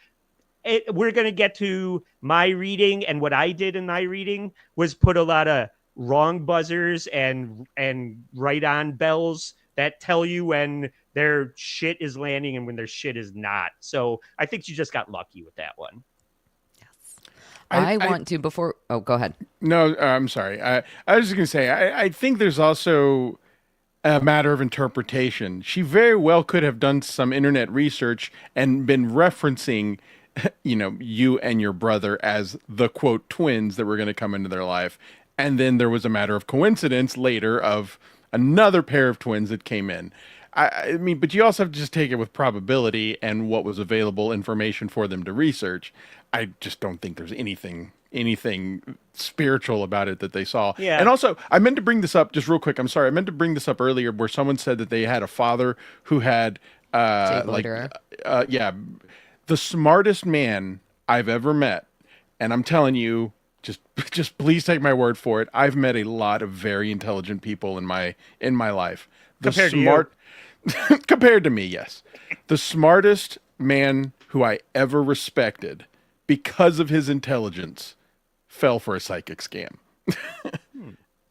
we're going to get to my reading, and what I did in my reading was put a lot of wrong buzzers and right on bells that tell you when their shit is landing and when their shit is not. So I think you just got lucky with that one. I want to before. Oh, go ahead. No, I'm sorry. I was just going to say, I think there's also a matter of interpretation. She very well could have done some internet research and been referencing, you and your brother as the quote twins that were going to come into their life. And then there was a matter of coincidence later of another pair of twins that came in. I mean, but you also have to just take it with probability and what was available information for them to research. I just don't think there's anything spiritual about it that they saw. Yeah. And also, I meant to bring this up just real quick. I'm sorry. I meant to bring this up earlier where someone said that they had a father who had the smartest man I've ever met. And I'm telling you, just please take my word for it. I've met a lot of very intelligent people in my life. Compared to me, yes. The smartest man who I ever respected because of his intelligence fell for a psychic scam.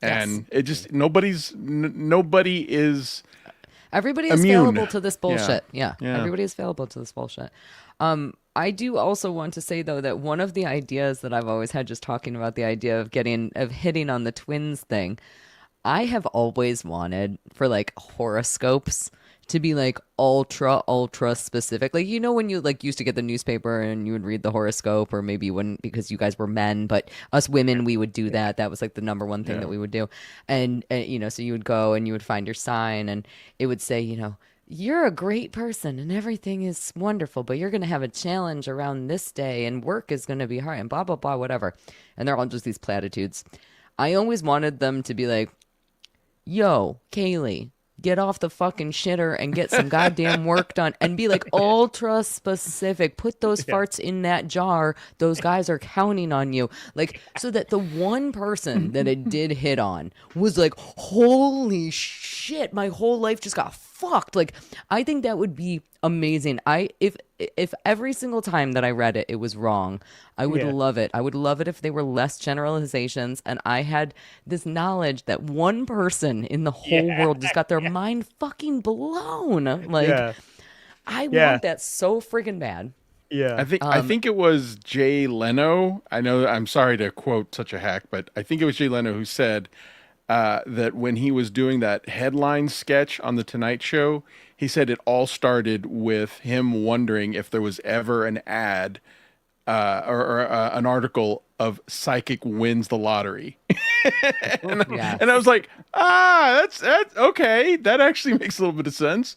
And it just nobody is Everybody is immune. fallible to this bullshit. Yeah. Yeah. Everybody is fallible to this bullshit. I do also want to say though that one of the ideas that I've always had, just talking about the idea of hitting on the twins thing, I have always wanted for like horoscopes to be like ultra specific. Like, you know, when you like used to get the newspaper and you would read the horoscope, or maybe you wouldn't because you guys were men, but us women, we would do that. That was like the number one thing that we would do. And you know, so you would go and you would find your sign, and it would say, you know, you're a great person and everything is wonderful, but you're going to have a challenge around this day and work is going to be hard and blah, blah, blah, whatever. And they're all just these platitudes. I always wanted them to be like, yo, Cayley, get off the fucking shitter and get some goddamn work done, and be like ultra specific. Put those farts in that jar. Those guys are counting on you. Like, so that the one person that it did hit on was like, holy shit, my whole life just got fucked. Like, I think that would be amazing. If every single time that I read it, it was wrong, I would love it. I would love it if they were less generalizations and I had this knowledge that one person in the whole world just got their mind fucking blown. Like, I want that so friggin' bad. Yeah. I think it was Jay Leno. I know, I'm sorry to quote such a hack, but I think it was Jay Leno who said that when he was doing that headline sketch on The Tonight Show, he said it all started with him wondering if there was ever an ad or an article of psychic wins the lottery. and I was like, that's okay. That actually makes a little bit of sense.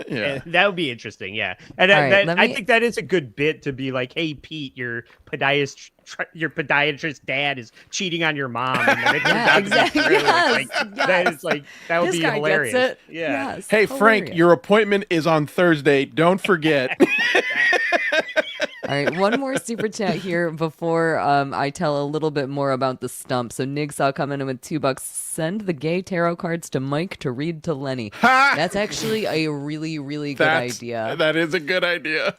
Yeah, that would be interesting. Yeah, and I think that is a good bit to be like, hey, Pete, your podiatrist dad is cheating on your mom. And then exactly. That is like, that would be hilarious. Gets it. Yeah. Yes, hey, hilarious. Frank, your appointment is on Thursday. Don't forget. All right, one more super chat here before I tell a little bit more about the stump. So Nigsaw coming in with $2. Send the gay tarot cards to Mike to read to Lenny. That's actually a really, really good idea. That is a good idea.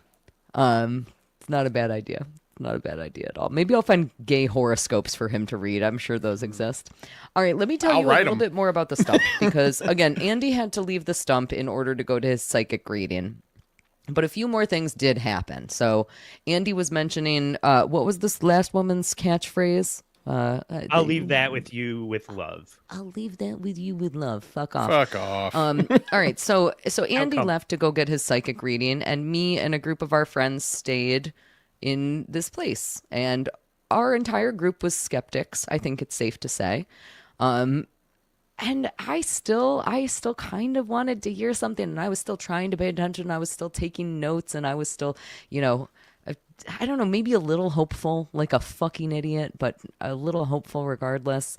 It's not a bad idea. Not a bad idea at all. Maybe I'll find gay horoscopes for him to read. I'm sure those exist. All right, let me tell you a little bit more about the stump. Because, again, Andy had to leave the stump in order to go to his psychic reading. But a few more things did happen. So Andy was mentioning, what was this last woman's catchphrase? I'll leave that with you with love. I'll leave that with you with love. Fuck off. Fuck off. All right. So Andy left to go get his psychic reading, and me and a group of our friends stayed in this place. And our entire group was skeptics, I think it's safe to say. And I still kind of wanted to hear something, and I was still trying to pay attention. I was still taking notes, and I was still, you know, I don't know, maybe a little hopeful, like a fucking idiot, but a little hopeful regardless.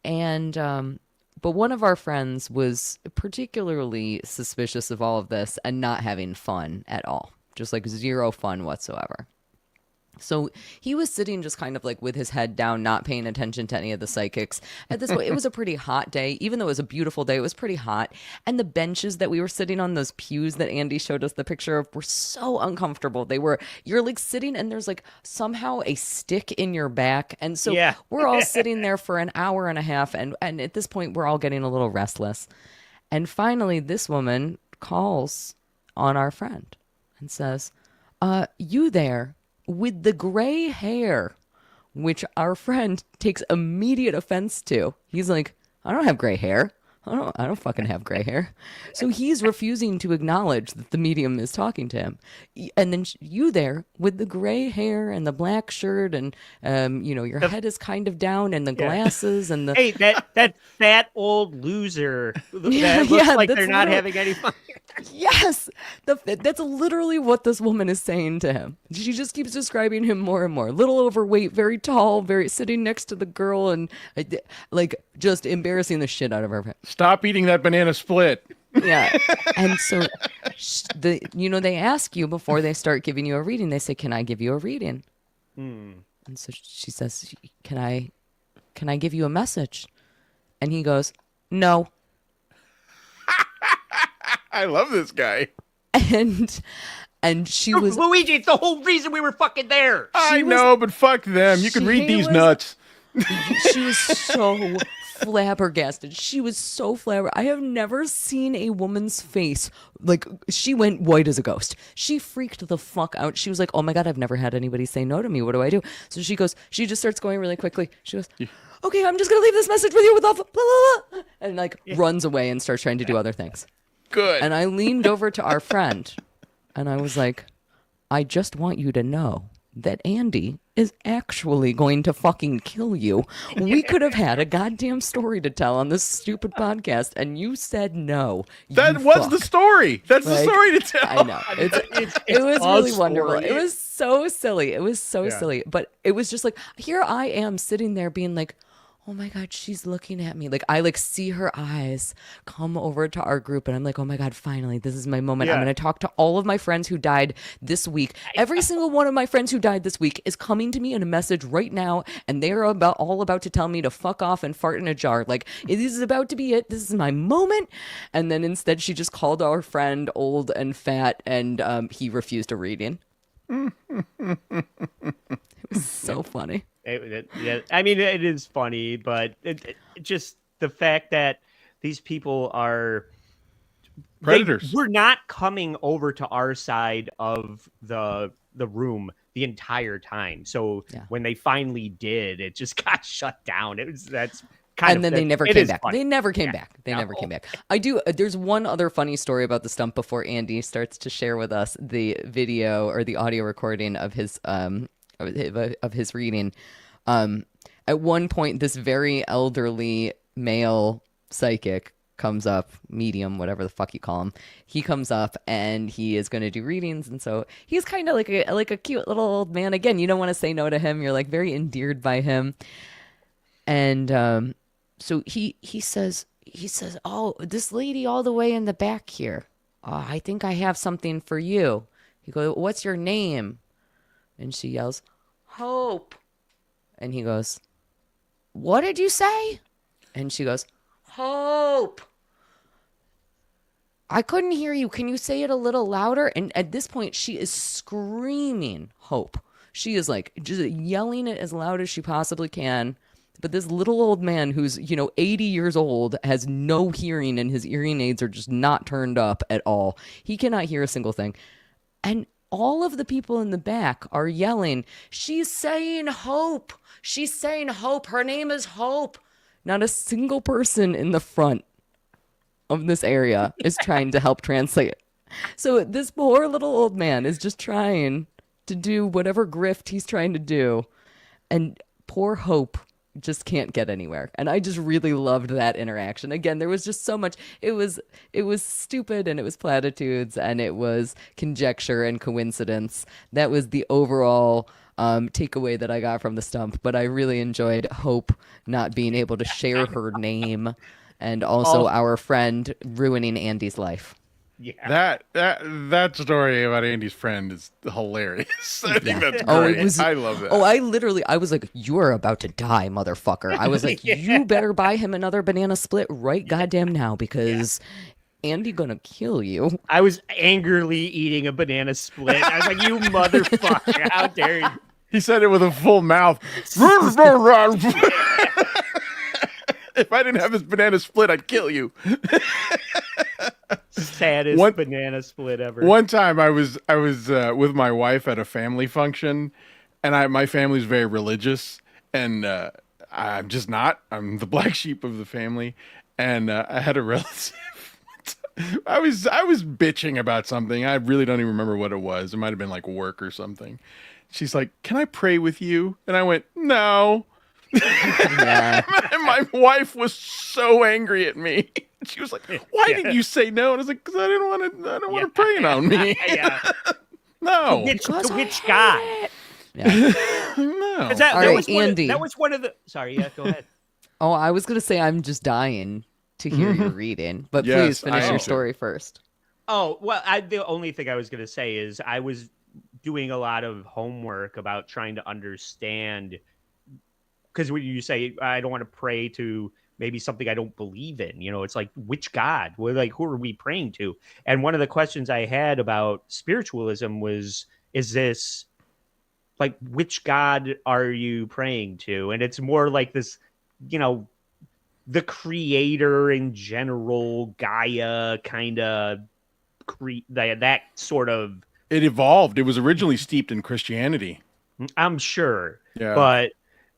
And, but one of our friends was particularly suspicious of all of this and not having fun at all, just like zero fun whatsoever. So he was sitting just kind of like with his head down, not paying attention to any of the psychics. At this point, it was a pretty hot day. Even though it was a beautiful day, it was pretty hot. And the benches that we were sitting on, those pews that Andy showed us the picture of, were so uncomfortable. You're like sitting and there's like somehow a stick in your back. And so we're all sitting there for an hour and a half. And at this point, we're all getting a little restless. And finally, this woman calls on our friend and says, you there with the gray hair, which our friend takes immediate offense to. He's like, I don't have gray hair. I don't fucking have gray hair. So he's refusing to acknowledge that the medium is talking to him. And then you there with the gray hair and the black shirt and, you know, your head is kind of down and the glasses and the... Hey, that fat old loser. That looks like they're not having any fun. Yes, that's literally what this woman is saying to him. She just keeps describing him more and more. Little overweight, very tall, very sitting next to the girl, and like just embarrassing the shit out of her. Stop eating that banana split. Yeah, and so they ask you before they start giving you a reading. They say, "Can I give you a reading?" And so she says, "Can I give you a message?" And he goes, "No." I love this guy. And she was... Luigi, it's the whole reason we were fucking there. I know, but fuck them. You can read these nuts. She was so flabbergasted. She was so flabbergasted. I have never seen a woman's face. Like, she went white as a ghost. She freaked the fuck out. She was like, oh my God, I've never had anybody say no to me. What do I do? So she just starts going really quickly. She goes, okay, I'm just going to leave this message with you with all, blah, blah, blah, and like runs away and starts trying to do other things. Good. And I leaned over to our friend and I was like, I just want you to know that Andy is actually going to fucking kill you. We could have had a goddamn story to tell on this stupid podcast, and you said no. That was the story. That's the Like, story to tell. I know. It was all really wonderful. story. It was so silly. It was so silly. But it was just like, here I am sitting there being like, oh my God, she's looking at me. Like I see her eyes come over to our group and I'm like, oh my God, finally, this is my moment. I'm Yeah. going to talk to all of my friends who died this week. Every single one of my friends who died this week is coming to me in a message right now. And they're all about to tell me to fuck off and fart in a jar. Like this is about to be it. This is my moment. And then instead she just called our friend old and fat and he refused a reading. It was so funny. Yeah, I mean, it is funny, but it just the fact that these people are Predators. We're not coming over to our side of the room the entire time. So when they finally did, it just got shut down. That's kind of. And then they never it came is back. funny. They never came Yeah. back. They No. never came back. I do. There's one other funny story about the stump before Andy starts to share with us the video or the audio recording of his reading. At one point, this very elderly male psychic comes up, medium, whatever the fuck you call him. He comes up and he is going to do readings, and so he's kind of like a cute little old man. Again, you don't want to say no to him. You're like very endeared by him, and so he says, oh, this lady all the way in the back here. I think I have something for you. He goes, what's your name? And she yells, Hope. And he goes, what did you say? And she goes, Hope. I couldn't hear you. Can you say it a little louder? And at this point, she is screaming Hope. She is like just yelling it as loud as she possibly can. But this little old man who's, 80 years old has no hearing and his hearing aids are just not turned up at all. He cannot hear a single thing. And all of the people in the back are yelling, she's saying Hope. She's saying Hope. Her name is Hope. Not a single person in the front of this area is trying to help translate it. So this poor little old man is just trying to do whatever grift he's trying to do. And poor Hope just can't get anywhere. And I just really loved that interaction. Again, there was just so much. It was stupid and it was platitudes and it was conjecture and coincidence. That was the overall takeaway that I got from the stump. But I really enjoyed Hope not being able to share her name and also our friend ruining Andy's life. Yeah. That story about Andy's friend is hilarious. I think that's great. I love that. I was like, you are about to die, motherfucker. I was like, you better buy him another banana split right goddamn now because Andy gonna kill you. I was angrily eating a banana split. I was like, you motherfucker, how dare you? He said it with a full mouth. If I didn't have this banana split, I'd kill you. Saddest banana split ever. One time I was with my wife at a family function, and my family's very religious, and I'm just not. I'm the black sheep of the family, and I had a relative. I was bitching about something. I really don't even remember what it was. It might have been like work or something. She's like, "Can I pray with you?" And I went, "No." Yeah. My wife was so angry at me. She was like, "Why did you say no?" And I was like, "Because I didn't want to praying on me." Yeah. No. To which God? Yeah. No. Andy. That was one of the. Sorry, yeah, go ahead. Oh, I was gonna say I'm just dying to hear your reading, but Yes, please finish I your am. story first. Oh, well, the only thing I was going to say is I was doing a lot of homework about trying to understand, because when you say I don't want to pray to maybe something I don't believe in, it's like, which God? Well, like, who are we praying to? And one of the questions I had about spiritualism was, is this like, which God are you praying to? And it's more like this, the creator in general, Gaia kind of that sort of. It evolved. It was originally steeped in Christianity. I'm sure, Yeah. but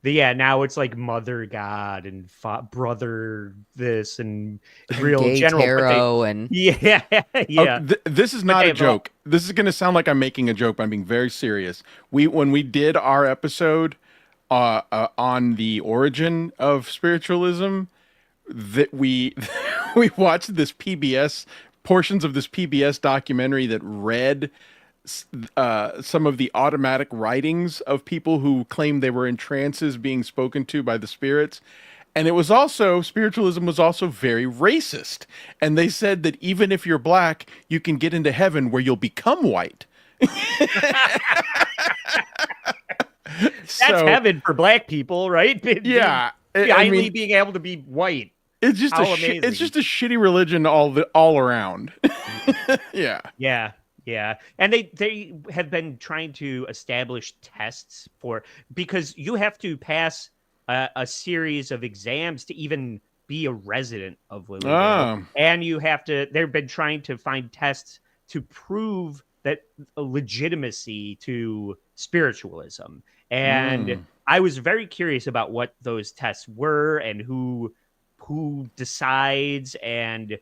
now it's like mother god and brother this and real Gay general. tarot and Yeah. Oh, this is not they a have joke. This is going to sound like I'm making a joke, but I'm being very serious. When we did our episode on the origin of spiritualism, that we we watched this PBS portions of this PBS documentary that read some of the automatic writings of people who claimed they were in trances being spoken to by the spirits. And it was also, spiritualism was also very racist. And they said that even if you're black, you can get into heaven where you'll become white. That's heaven for black people, right? Yeah. Finally being able to be white. It's just it's just a shitty religion all around. Yeah. Yeah. And they have been trying to establish tests because you have to pass a series of exams to even be a resident of Louisville. Oh. And they've been trying to find tests to prove that legitimacy to spiritualism. And I was very curious about what those tests were and who decides and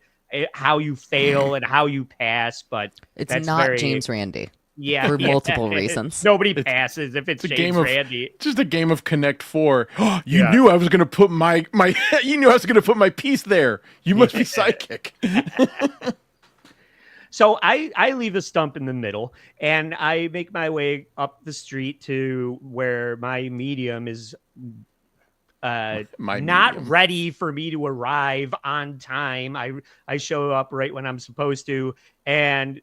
how you fail and how you pass, but it's not James Randi. Yeah, for multiple reasons. Nobody passes if it's James Randi. It's just a game of Connect Four. You knew I was going to put my you knew I was going to put my piece there. You must be psychic. So I leave a stump in the middle, and I make my way up the street to where my medium is not ready for me to arrive on time. I show up right when I'm supposed to, and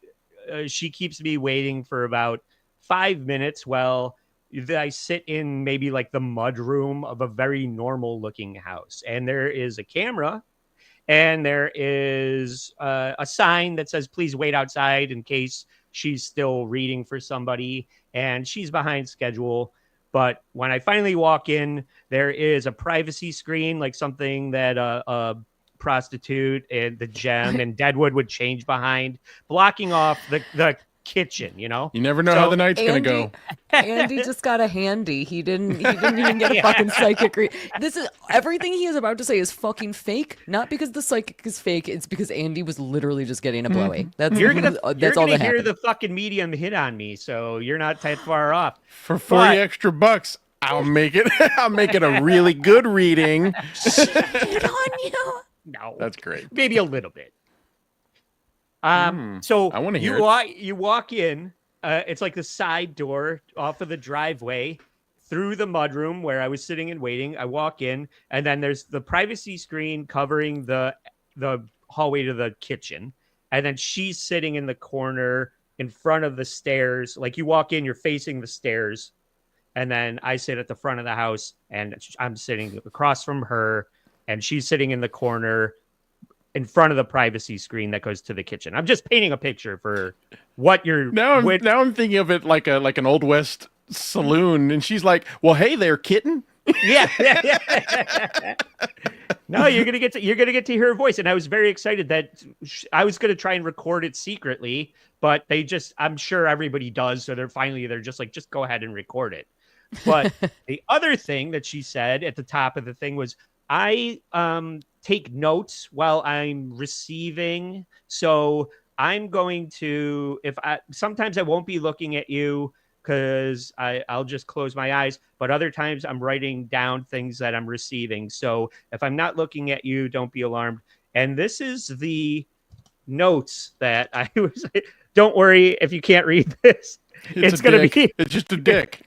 she keeps me waiting for about 5 minutes while I sit in maybe like the mud room of a very normal looking house. And there is a camera and there is a sign that says, please wait outside in case she's still reading for somebody. And she's behind schedule. But when I finally walk in, there is a privacy screen, like something that a prostitute and the Gem and Deadwood would change behind, blocking off the kitchen. You never know how the night's gonna go. Andy just got a handy. He didn't even get a fucking psychic read. This is everything he is about to say is fucking fake. Not because the psychic is fake. It's because Andy was literally just getting a blowy. That's you're all that gonna hear happened. the fucking medium hit on me, so you're not that far off. For 40 extra bucks, I'll make it. I'll make it a really good reading. Shit on you. No, that's great. Maybe a little bit. So I want to hear you walk in. It's like the side door off of the driveway through the mudroom where I was sitting and waiting. I walk in, and then there's the privacy screen covering the hallway to the kitchen, and then she's sitting in the corner in front of the stairs. Like you walk in, you're facing the stairs, and then I sit at the front of the house, and I'm sitting across from her. And she's sitting in the corner in front of the privacy screen that goes to the kitchen. I'm just painting a picture for what you're... Now I'm thinking of it like an Old West saloon. And she's like, well, hey there, kitten. Yeah. No, you're going to get to hear her voice. And I was very excited that I was going to try and record it secretly, but I'm sure everybody does. So they're just like, just go ahead and record it. But the other thing that she said at the top of the thing was, I take notes while I'm receiving. So I'm going to, sometimes I won't be looking at you because I'll just close my eyes. But other times I'm writing down things that I'm receiving. So if I'm not looking at you, don't be alarmed. And this is the notes that I was, don't worry if you can't read this. It's going to be, it's just a dick.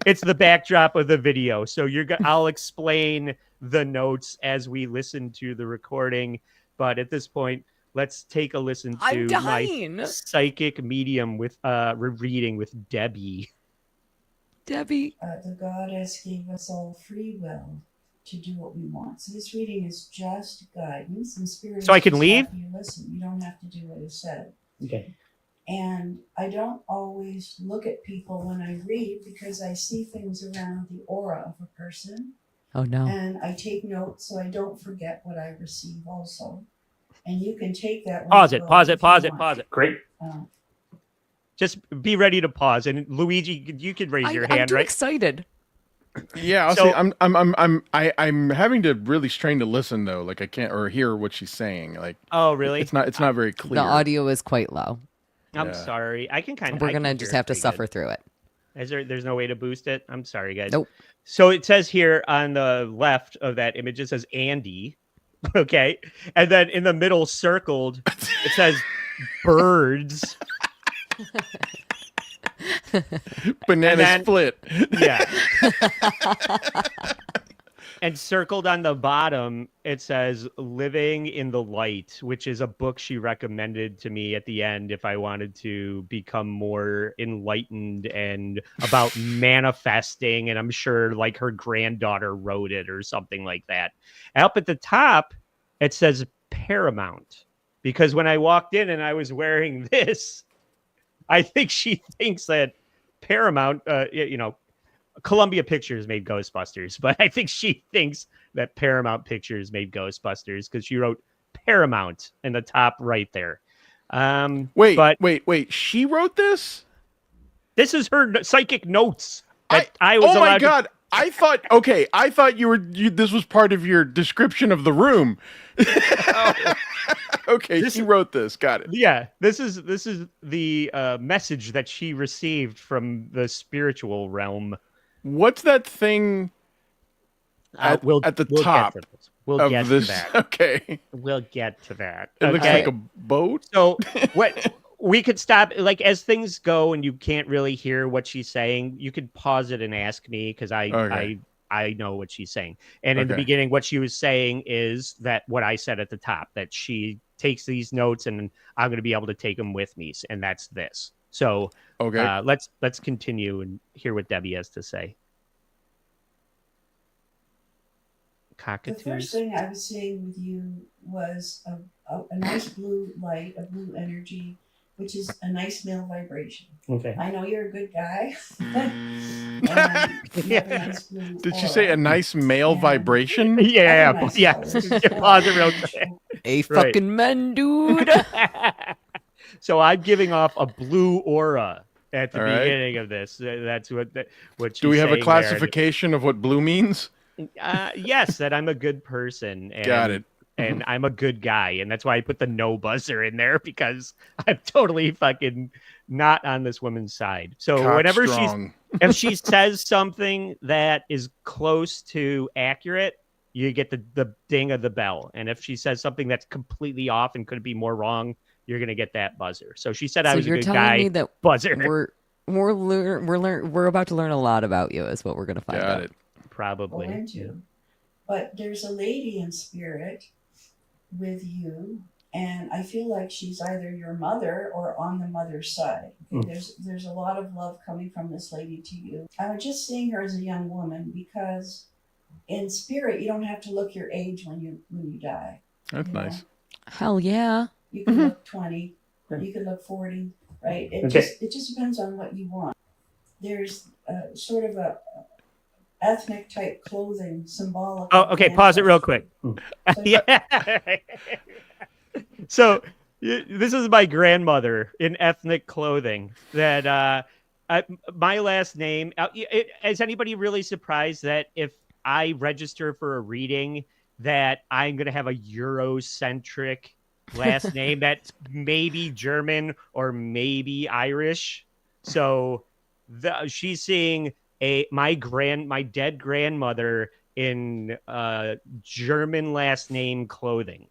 It's the backdrop of the video. So I'll explain the notes as we listen to the recording. But at this point, let's take a listen to my psychic medium with reading with Debbie. Debbie. The goddess gave us all free will to do what we want. So this reading is just guidance and spirit. So I can leave? You listen. You don't have to do what is said. Okay. And I don't always look at people when I read because I see things around the aura of a person. Oh, no. And I take notes so I don't forget what I receive also. And you can take that. Pause it. Great. Oh. Just be ready to pause. And Luigi, you could raise your hand, I'm too right? excited. Yeah, I'll So- say I'm having to really strain to listen though. Like I can't or hear what she's saying. Like Oh, really? it's not very clear. The audio is quite low. I'm Yeah. sorry. I can kind of. We're gonna just have to suffer through it. There's no way to boost it? I'm sorry, guys. Nope. So it says here on the left of that image, it says Andy. Okay. And then in the middle circled, it says birds. Banana And then- split. Yeah. And circled on the bottom, it says Living in the Light, which is a book she recommended to me at the end if I wanted to become more enlightened and about manifesting. And I'm sure like her granddaughter wrote it or something like that. Up at the top, it says Paramount, because when I walked in and I was wearing this, I think she thinks that Paramount, Columbia Pictures made Ghostbusters, but I think she thinks that Paramount Pictures made Ghostbusters because she wrote Paramount in the top right there. Wait. She wrote this? This is her psychic notes that I was oh my allowed god! I thought this was part of your description of the room. Okay, she wrote this. Got it. Yeah, this is the message that she received from the spiritual realm. What's that thing at the top We'll of get this? to that. Okay, We'll get to that. it looks like a boat. So what we could stop, like as things go and you can't really hear what she's saying, you could pause it and ask me because I know what she's saying. And in the Okay. beginning, what she was saying is that what I said at the top, that she takes these notes and I'm going to be able to take them with me, and that's this. So Okay. let's continue and hear what Debbie has to say. The Cockatoos. first thing I was seeing with you was a nice blue light, a blue energy, which is a nice male vibration. Okay. I know you're a good guy. And you have a nice blue Did she aura. say a nice male Yeah. vibration? Yeah, Nice yeah. colors. Pause it real quick. A Right. fucking men, dude. So I'm giving off a blue aura at the All right. beginning of this. That's what she's Do we have a saying classification of what blue means? there. Yes, that I'm a good person. And, Got it. And I'm a good guy, and that's why I put the no buzzer in there, because I'm totally fucking not on this woman's side. So Cock whenever strong. if she says something that is close to accurate, you get the ding of the bell. And if she says something that's completely off and could be more wrong, you're gonna get that buzzer. So she said I So was a you're good telling guy. me that Buzzer. we're about to learn a lot about you, is what we're gonna find Got out. it. go Probably. into. But there's a lady in spirit with you, and I feel like she's either your mother or on the mother's side. There's a lot of love coming from this lady to you. I was just seeing her as a young woman, because in spirit you don't have to look your age when you die. That's you know? nice. Hell yeah. You can look 20, you could look 40, right? It just depends on what you want. There's sort of a ethnic type clothing symbolic. Oh, of okay. Pause it real quick. So- Yeah. So this is my grandmother in ethnic clothing. That my last name. Is anybody really surprised that if I register for a reading, that I'm going to have a Eurocentric last name that's maybe German or maybe Irish? So she's seeing my dead grandmother in German last name clothing.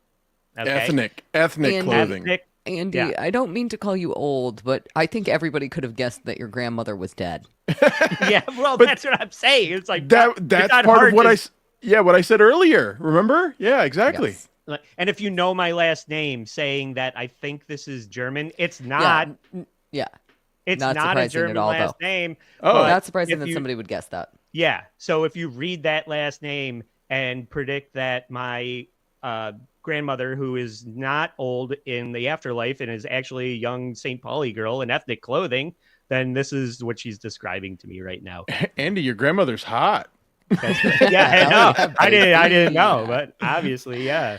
Okay? Ethnic And clothing. Ethnic. Andy, Yeah. I don't mean to call you old, but I think everybody could have guessed that your grandmother was dead. Yeah, well, But that's what I'm saying. It's like That's it's not part hard of what to- what I said earlier. Remember? Yeah, exactly. Yes. And if you know my last name, saying that I think this is German, it's not. Yeah. It's not not a surprising at German all, last though. name. Oh. but Not surprising if that you- somebody would guess that. Yeah. So if you read that last name and predict that my grandmother, who is not old in the afterlife and is actually a young St. Pauli girl in ethnic clothing, then this is what she's describing to me right now. Andy, your grandmother's hot. Yeah, I know. Yeah, I didn't baby. know, but obviously, yeah.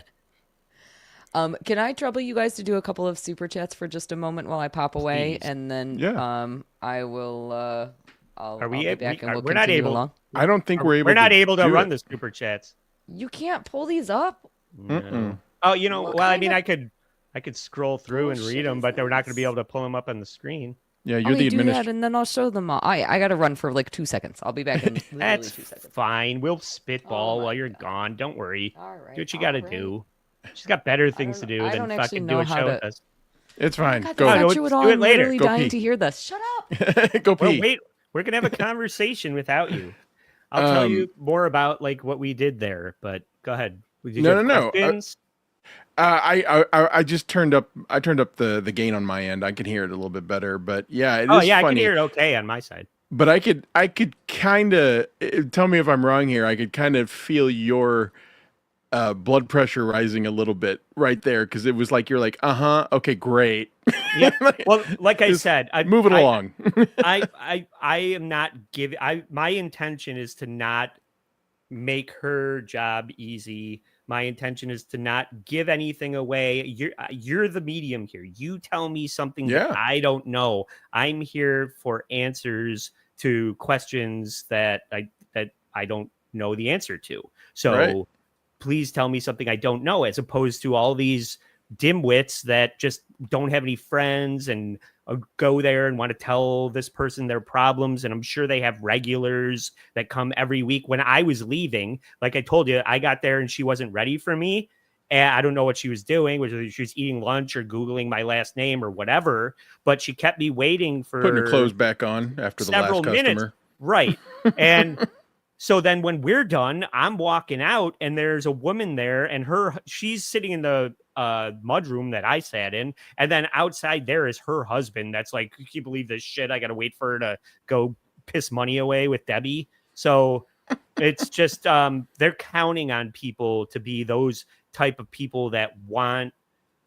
Can I trouble you guys to do a couple of super chats for just a moment while I pop away, Please. and then Yeah. I will I'll Are we be able? back and we'll We're not continue able. along. I don't think we're able. We're not able to do run it. the super chats. You can't pull these up. Mm-mm. Oh, you know, What well, I kind mean, of I could scroll through and bullshit read them, is but they're not going to be this? able to pull them up on the screen. Yeah, you're Okay, the do that, administrator. and then I'll show them all. I gotta run for like 2 seconds. I'll be back in literally That's 2 seconds. fine. We'll Oh spitball my while you're God. gone. Don't worry. All right. Do what you got to all right. do. She's got better things to do I than don't actually fucking know do a how show to- with us. It's fine. God, Go. that's No, not true at do all. it I'm later. literally Go dying pee. to hear this. Shut up. Go Well, pee. wait. We're gonna have a conversation without you. I'll tell you more about like what we did there. But go ahead. Did you have No. questions? I just turned up. I turned up the gain on my end. I can hear it a little bit better. But yeah, it is Oh yeah, funny. I can hear it okay on my side. But I could kind of tell me if I'm wrong here. I could kind of feel your blood pressure rising a little bit right there because it was like you're like, okay, great. Yeah. Well, like I said, Move it along. I am not giving. My intention is to not make her job easy. My intention is to not give anything away. You're the medium here. You tell me something that I don't know. I'm here for answers to questions that I don't know the answer to. So please tell me something I don't know, as opposed to all these dimwits that just don't have any friends and go there and want to tell this person their problems. And I'm sure they have regulars that come every week. When I was leaving, like I told you, I got there and she wasn't ready for me. And I don't know what she was doing, whether she was eating lunch or Googling my last name or whatever, but she kept me waiting for Putting her clothes back on after the last several customer. minutes. Right. And so then when we're done, I'm walking out and there's a woman there and she's sitting in the mudroom that I sat in. And then outside there is her husband. That's like, can you believe this shit? I got to wait for her to go piss money away with Debbie. So it's just, they're counting on people to be those type of people that want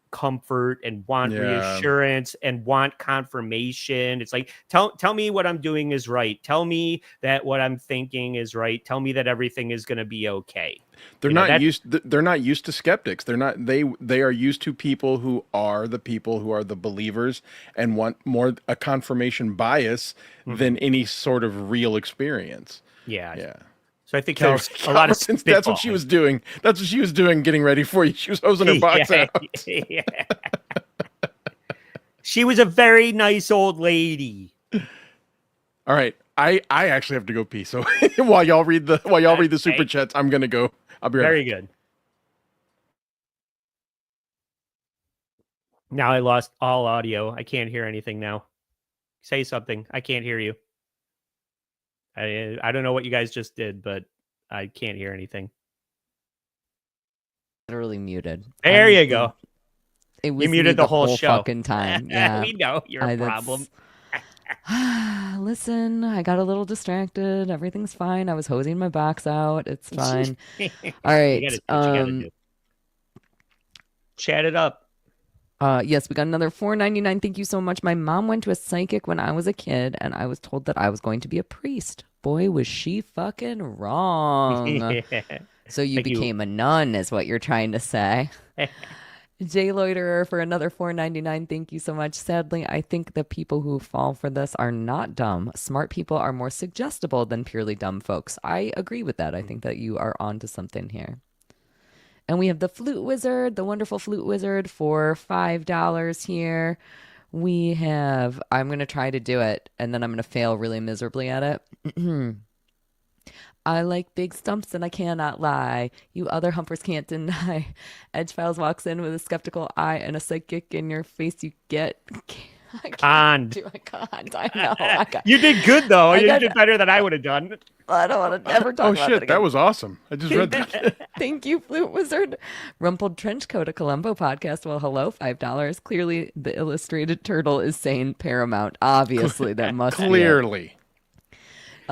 comfort and want reassurance and want confirmation. It's like, tell me what I'm doing is right. Tell me that what I'm thinking is right. Tell me that everything is going to be okay. They're not used to skeptics. They are used to people who are the believers and want more a confirmation bias than any sort of real experience. Yeah. So I think there's a lot of spitballing. That's what she was doing. That's what she was doing, getting ready for you. She was hosing her box out. Yeah. She was a very nice old lady. All right. I actually have to go pee. So while y'all read the super chats, I'm gonna go. I'll be right back. Very good. Now I lost all audio. I can't hear anything now. Say something. I can't hear you. I don't know what you guys just did, but I can't hear anything. Literally muted. There you go. It was You muted me the whole show. fucking time. Yeah. We know you're a problem. Listen, I got a little distracted. Everything's fine. I was hosing my box out. It's fine. All right. You gotta do. Chat it up. Yes, we got another $4.99. Thank you so much. My mom went to a psychic when I was a kid, and I was told that I was going to be a priest. Boy, was she fucking wrong. So you became a nun, is what you're trying to say. Jay Loiterer for another $4.99. Thank you so much. Sadly, I think the people who fall for this are not dumb. Smart people are more suggestible than purely dumb folks. I agree with that. I think that you are onto something here. And we have the Flute Wizard, the wonderful Flute Wizard for $5 here. We have, I'm going to try to do it, and then I'm going to fail really miserably at it. I like big stumps and I cannot lie. You other humpers can't deny. Edge Files walks in with a skeptical eye and a psychic in your face. You get... I can't. I know. You did good, though. You did better than I would have done. I don't want to ever talk about it again. That was awesome. I just read that. Thank you, Flute Wizard. Rumpled Trenchcoat, a Columbo podcast. Well, hello, $5. Clearly, the illustrated turtle is saying Paramount. Obviously, that must clearly. Be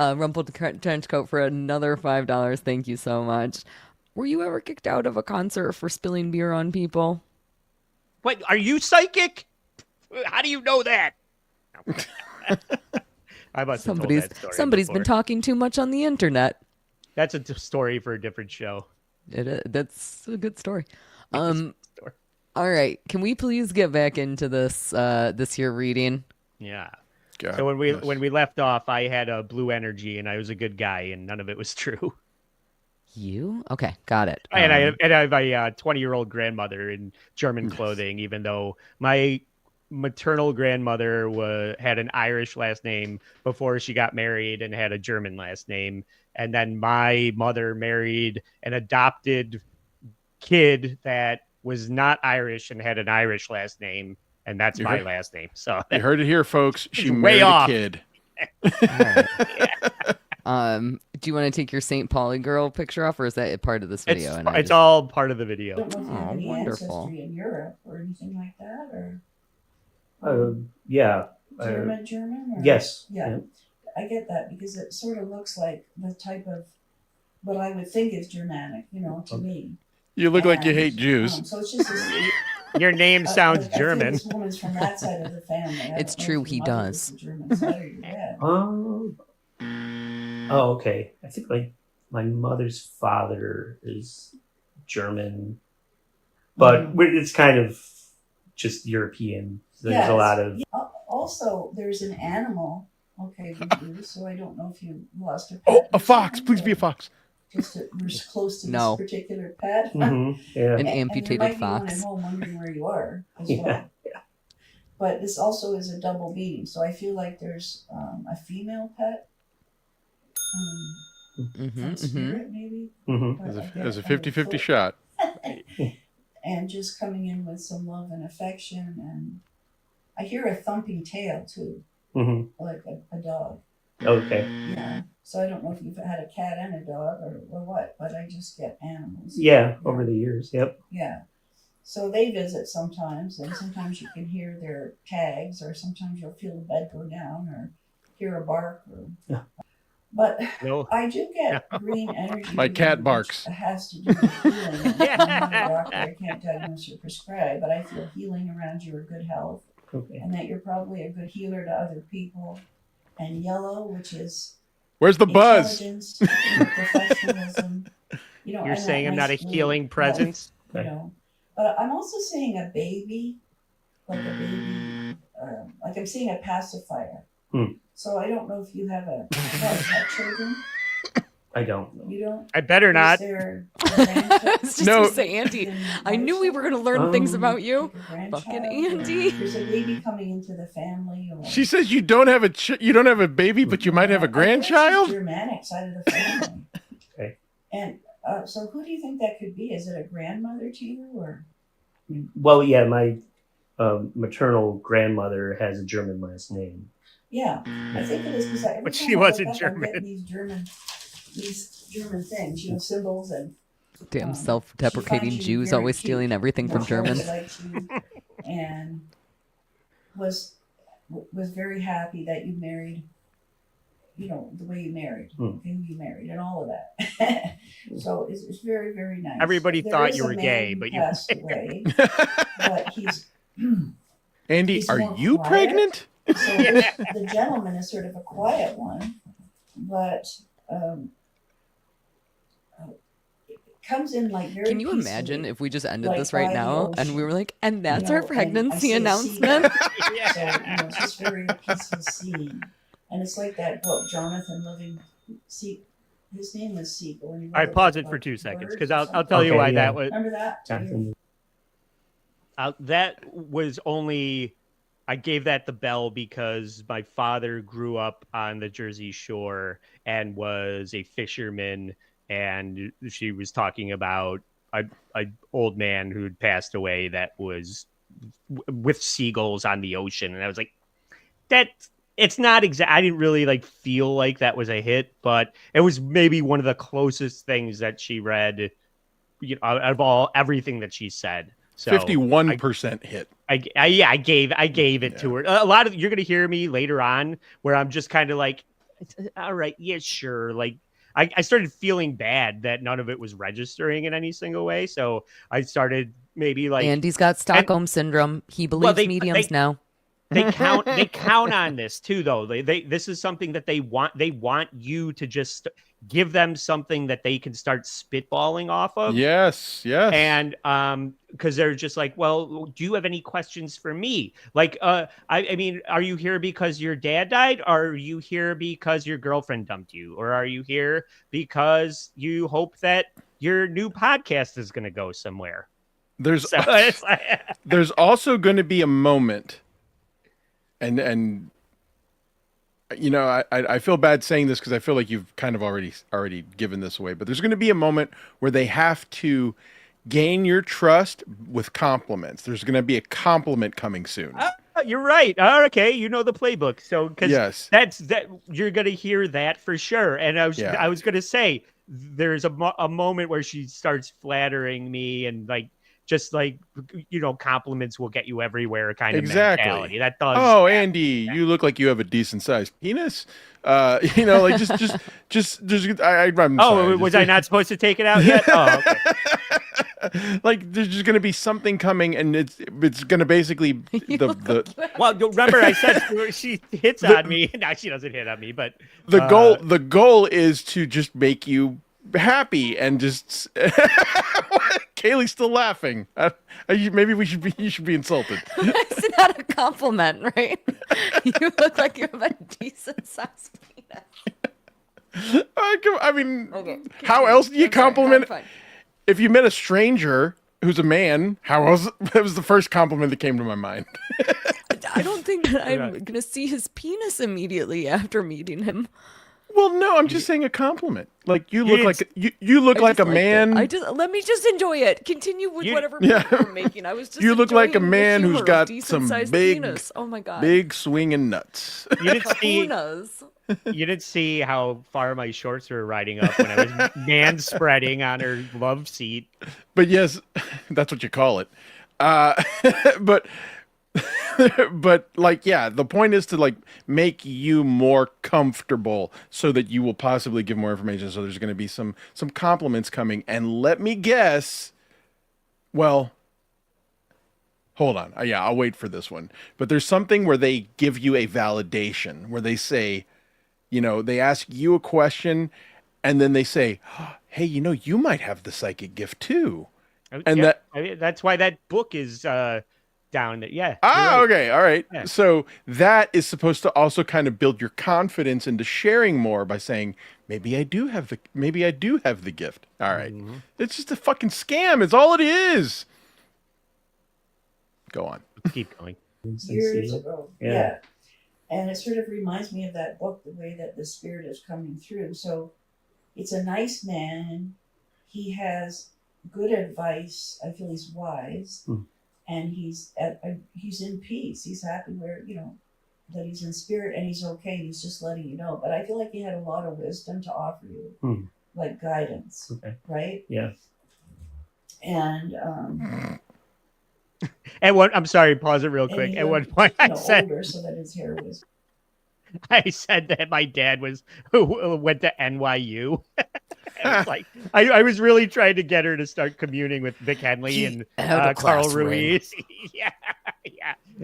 it. Rumpled Trenchcoat for another $5. Thank you so much. Were you ever kicked out of a concert for spilling beer on people? What? Are you psychic? How do you know that? I must have told that story somebody's before. been talking too much on the internet. That's a story for a different show. That's a good story. All right, can we please get back into this this here reading? Yeah. God, So yes. when we left off, I had a blue energy and I was a good guy, and none of it was true. You? Okay, got it. And I have a 20-year-old grandmother in German clothing, even though my maternal grandmother had an Irish last name before she got married and had a German last name. And then my mother married an adopted kid that was not Irish and had an Irish last name. And that's my last name. So You heard it here, folks. She way married off. a kid. Do you want to take your St. Pauli girl picture off, or is that a part of this video? It's all part of the I video. don't know if you have any wonderful. ancestry in Europe or anything like that, Uh, yeah. German? Or? Yes. Yeah, I get that because it sort of looks like the type of what I would think is Germanic, to me. You look like you hate Jews. So it's just this, Your name sounds I feel German. this woman's from that side of the family. I It's don't know true, if he your mother does. was the German side or your dad. Oh, okay. I think my mother's father is German, but it's kind of just European. There's a lot of. Also, there's an animal. Okay, so I don't know if you lost a pet. A fox. Please be a fox. Just we're close to No. this particular pet. Yeah. An And amputated there might fox. be one at home wondering where you are as Yeah. well. But this also is a double beam, so I feel like there's a female pet. From spirit, maybe. As a 50-50 shot. And just coming in with some love and affection, and I hear a thumping tail too, like a dog. Okay. Yeah. So I don't know if you've had a cat and a dog or what, but I just get animals. Yeah, over the years. Yep. Yeah. So they visit sometimes, and sometimes you can hear their tags, or sometimes you'll feel the bed go down, or hear a bark. But No. I do get green energy. My cat which barks. has to do with healing. I'm not a doctor. I can't diagnose or prescribe, but I feel healing around your good health, Okay. and that you're probably a good healer to other people. And yellow, which is Where's the buzz? intelligence, professionalism. You're and saying that I'm not a nice blue healing health, presence? But I'm also seeing a baby, like a baby, like I'm seeing a pacifier. So I don't know if you have children. I don't know. You don't? I better not. Is there I was just No. gonna say, Andy, I knew we were gonna learn things about you. Fucking Andy. There's a baby coming into the family. Or, She says you don't have a baby, but you might have a I guess grandchild. it's Germanic side of the family. Okay. And so who do you think that could be? Is it a grandmother to you, or? Well, yeah, my maternal grandmother has a German last name. Yeah, I think it is because every But time she I wasn't look up, I'm German. getting these German things, symbols and Damn self-deprecating she finds you Jews very always cute. stealing everything from she always Germans. liked you, and was very happy that you married. The way you married, who you married, and all of that. So it's very, very nice. Everybody There thought is you a were man gay, who but you- passed away. But he's Andy, He's are more you quiet. pregnant? so the gentleman is sort of a quiet one, but it comes in like very. Can you imagine peacefully. if we just ended like this right by the now and we ocean. were like, and that's You our know, and I pregnancy see a announcement? So it's just very peaceful scene, and it's like that book, Jonathan Living. His name was Siegel. All right, pause it for 2 seconds because I'll tell you Okay, why yeah. that was. Remember that? That was only. I gave that the bell because my father grew up on the Jersey Shore and was a fisherman, and she was talking about a old man who'd passed away that was with seagulls on the ocean, and I was like, that. It's not exact. I didn't really feel like that was a hit, but it was maybe one of the closest things that she read, out of everything that she said. So 51% hit. I gave it to her. A lot of you're gonna hear me later on where I'm just kind of like, all right, yeah, sure. I started feeling bad that none of it was registering in any single way. So I started maybe Andy's got Stockholm syndrome. He believes mediums now. They count on this too, though. This is something that they want you to just give them something that they can start spitballing off of. Yes. And because they're just like, well, do you have any questions for me? Like, I mean, are you here because your dad died? Or are you here because your girlfriend dumped you? Or are you here because you hope that your new podcast is going to go somewhere? There's So it's like, there's also going to be a moment, and you know, I feel bad saying this because I feel like you've kind of already given this away, but there's going to be a moment where they have to gain your trust with compliments. There's going to be a compliment coming soon. you're right. Oh, okay, you know the playbook. So because Yes. that's you're going to hear that for sure. And I was going to say there's a moment where she starts flattering me and like just like, you know, compliments will get you everywhere kind of mentality. That does. Oh, Andy, you look like you have a decent sized penis. You know, like just I'm sorry. Was I not supposed to take it out yet? Oh, okay. Like there's just going to be something coming, and it's going to basically Well, remember I said she hits on me. No, she doesn't hit on me, but the goal is to just make you happy and just Cayley's still laughing. Maybe you should be insulted. It's not a compliment, right? You look like you have a decent sized penis. I mean, Okay, how else do you compliment? Fine. If you met a stranger who's a man, how else? That was the first compliment that came to my mind. I don't think that I'm gonna see his penis immediately after meeting him. Well, no, I'm just saying a compliment. Like you look like you look like a man. Let me just enjoy it. Continue with whatever point you're making. I was just you look like a enjoying the man who's humor got of some decent-sized big penis. Oh my god, big swinging nuts. you didn't see. Kahunas. You didn't see how far my shorts were riding up when I was man spreading on her love seat. But yes, that's what you call it. But but like, yeah, the point is to like make you more comfortable so that you will possibly give more information. So there's going to be some compliments coming, and let me guess. Well, hold on. Yeah, I'll wait for this one. But there's something where they give you a validation, where they say, you know, they ask you a question, and then they say, "Hey, you know, you might have the psychic gift too." And that's why that book is down there. Yeah. Ah, right. okay. All right. Yeah. So that is supposed to also kind of build your confidence into sharing more by saying, maybe I do have the gift. All right. Mm-hmm. It's just a fucking scam. It's all it is. Go on. Keep going. Years ago. Yeah. Yeah. And it sort of reminds me of that book, the way that the spirit is coming through. So it's a nice man. He has good advice. I feel he's wise. And he's in peace. He's happy where, you know, that he's in spirit and he's okay. He's just letting you know. But I feel like he had a lot of wisdom to offer you, like guidance, right? Yeah. And At one, I'm sorry, pause it real quick. At one point, I said, older so that his hair was. I said that my dad went to NYU. I was like, I was really trying to get her to start communing with Vic Henley and Carl Ruiz. Yeah.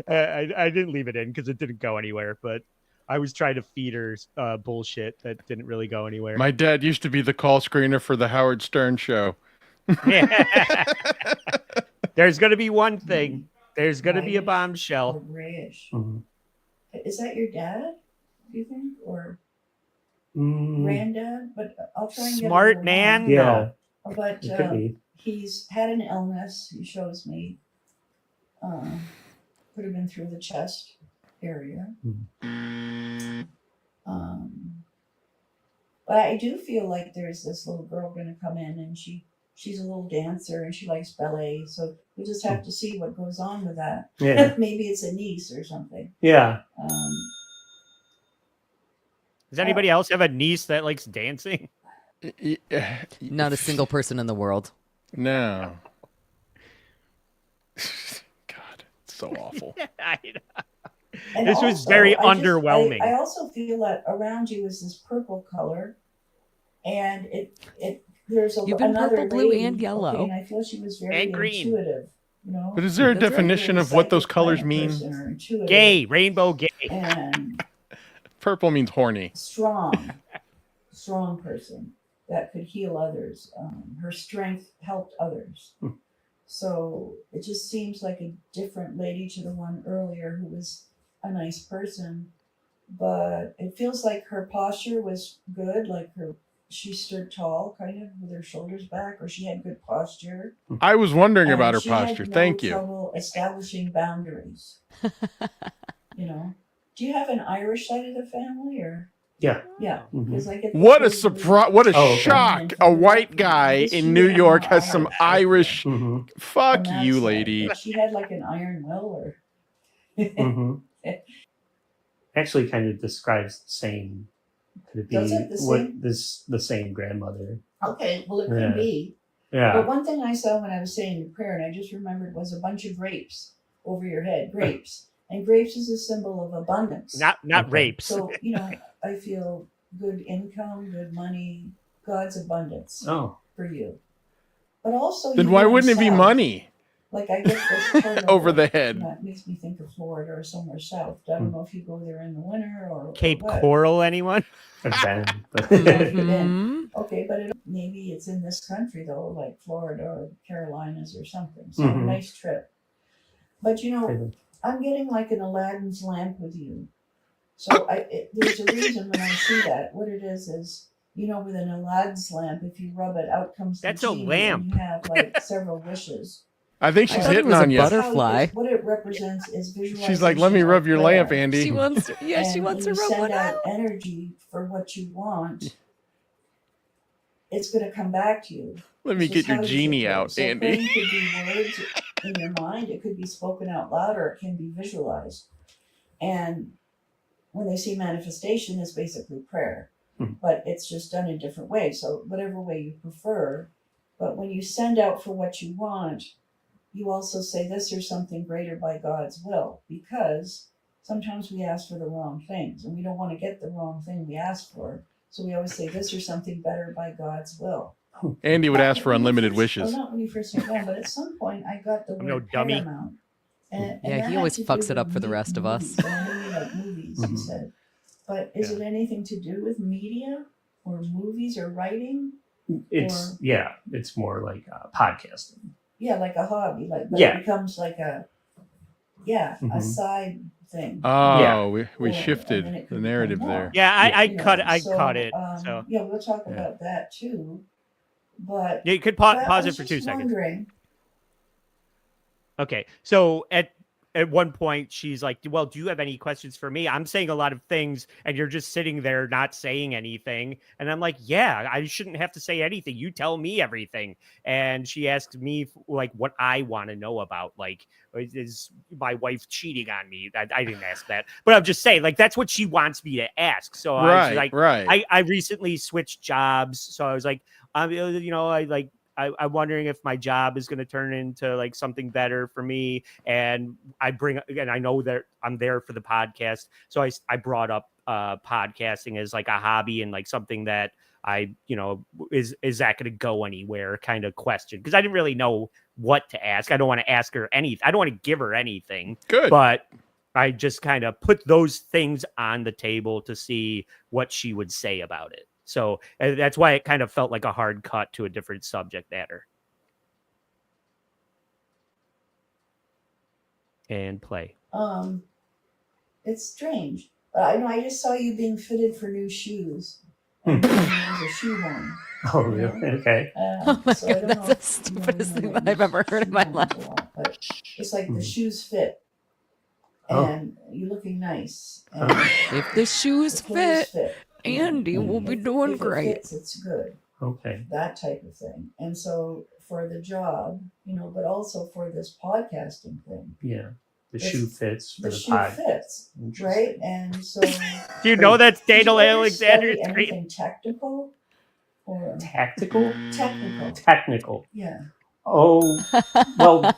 I didn't leave it in because it didn't go anywhere, but I was trying to feed her bullshit that didn't really go anywhere. My dad used to be the call screener for the Howard Stern show. There's going to be one thing. There's going to be a bombshell. Grayish. Mm-hmm. Is that your dad, do you think? Or granddad? But I'll try and Smart get man? Yeah. No. But It could be. he's had an illness, he shows me. Could have been through the chest area. But I do feel like there's this little girl going to come in, and she's a little dancer and she likes ballet. So we just have to see what goes on with that. Yeah. Maybe it's a niece or something. Yeah. Does anybody else have a niece that likes dancing? Not a single person in the world. No. God, it's so awful. I know. And This was also, very underwhelming. I also feel that around you is this purple color, and there's You've been another purple, blue, lady, and yellow. okay, and I feel she was very And green. intuitive. You know, But is there a That's right. definition of what those colors mean? Gay, rainbow gay. And Purple means horny. strong person that could heal others. Her strength helped others. So it just seems like a different lady to the one earlier who was a nice person. But it feels like her posture was good, like she stood tall, kind of with her shoulders back, or she had good posture. I was wondering And about her she had posture. no Thank you. trouble establishing boundaries. You know, do you have an Irish side of the family, or? Yeah. Yeah, because I get the What a feeling surprise! What a Oh, okay. shock! A white guy This in you New are York not has some Irish. Mm-hmm. Fuck on that you, side. lady. She had like an iron will, or Mm-hmm. Actually, kind of describes the same. Could it be Does it? the same grandmother? okay, well it could Yeah. be. Yeah. But one thing I saw when I was saying the prayer, and I just remembered, was a bunch of grapes over your head. Grapes, and grapes is a symbol of abundance. Not Okay. rapes. So I feel good income, good money, God's abundance Oh. for you. But also, Then you why going wouldn't it be south. money Like I get this part of over the head? It makes me think of Florida or somewhere south. I don't know if you go there in the winter or Cape what. Coral, anyone? I've been, but Mhm. Okay, but maybe it's in this country though, like Florida or Carolinas or something. So Mhm. a nice trip. But I'm getting like an Aladdin's lamp with you. So there's a reason when I see that. What it is with an Aladdin's lamp, if you rub it, out comes That's the a genie, lamp. and you have like several wishes. I think I she's thought it hitting was a on you. butterfly. What it represents is visualization. She's like, "Let me rub your lamp, prayer. Andy." She wants to, yeah, she And wants when to you rub send one out out. energy for what you want, it's going to come back to you. Let me So get your how you should genie pray. out, So Andy. praying could be words in your mind. It could be spoken out loud, or it can be visualized. And when they see manifestation, it's basically prayer, but it's just done in different ways. So whatever way you prefer. But when you send out for what you want, you also say this or something greater by God's will, because sometimes we ask for the wrong things and we don't want to get the wrong thing we ask for. So we always say this or something better by God's will. Andy would ask for When you unlimited first- wishes. Well, not when you first went down, but at some point I got the I'm word no dummy. paramount. And Yeah, that he had always to fucks do it up with for the rest of us. movies. And I know you like movies, you said. But is it anything to do with media or movies or writing? it's more like podcasting. Yeah, like a hobby. But Yeah. it becomes like a side thing. Oh, Yeah. we And then shifted it the could narrative become there. more. Yeah, I You know, cut so, it. So yeah, we'll talk about that too. But yeah, you could I pause it was for just 2 seconds. wondering. Okay, so at one point she's like, well, do you have any questions for me? I'm saying a lot of things and you're just sitting there not saying anything. And I'm like, yeah, I shouldn't have to say anything. You tell me everything. And she asks me like what I want to know about, like, is my wife cheating on me? I didn't ask that, but I'm just saying, like, that's what she wants me to ask. So I was like, Right. I recently switched jobs. So I was like, I'm wondering if my job is going to turn into like something better for me. And I know that I'm there for the podcast. So I brought up podcasting as like a hobby and like something that is that going to go anywhere kind of question. Cause I didn't really know what to ask. I don't want to ask her anything. I don't want to give her anything. Good. But I just kind of put those things on the table to see what she would say about it. So that's why it kind of felt like a hard cut to a different subject matter. And play. It's strange. But I know I just saw you being fitted for new shoes. And there was a shoehorn. Oh, really? Okay. Oh my So I god, don't that's know the if stupidest you thing know that I've ever heard in my shoehorns life. a lot, but it's like the shoes fit. Oh. And you're looking nice. And If the shoes the clothes fit, Andy will be doing if great. It fits, it's good. Okay. That type of thing. And so for the job, but also for this podcasting thing. Yeah. The It's- shoe fits for The the shoe pod. fits, Interesting. right? And so Do you know that's did you Daniel ever Alexander's study great? anything technical or Tactical? technical? Technical. Yeah. Oh, well,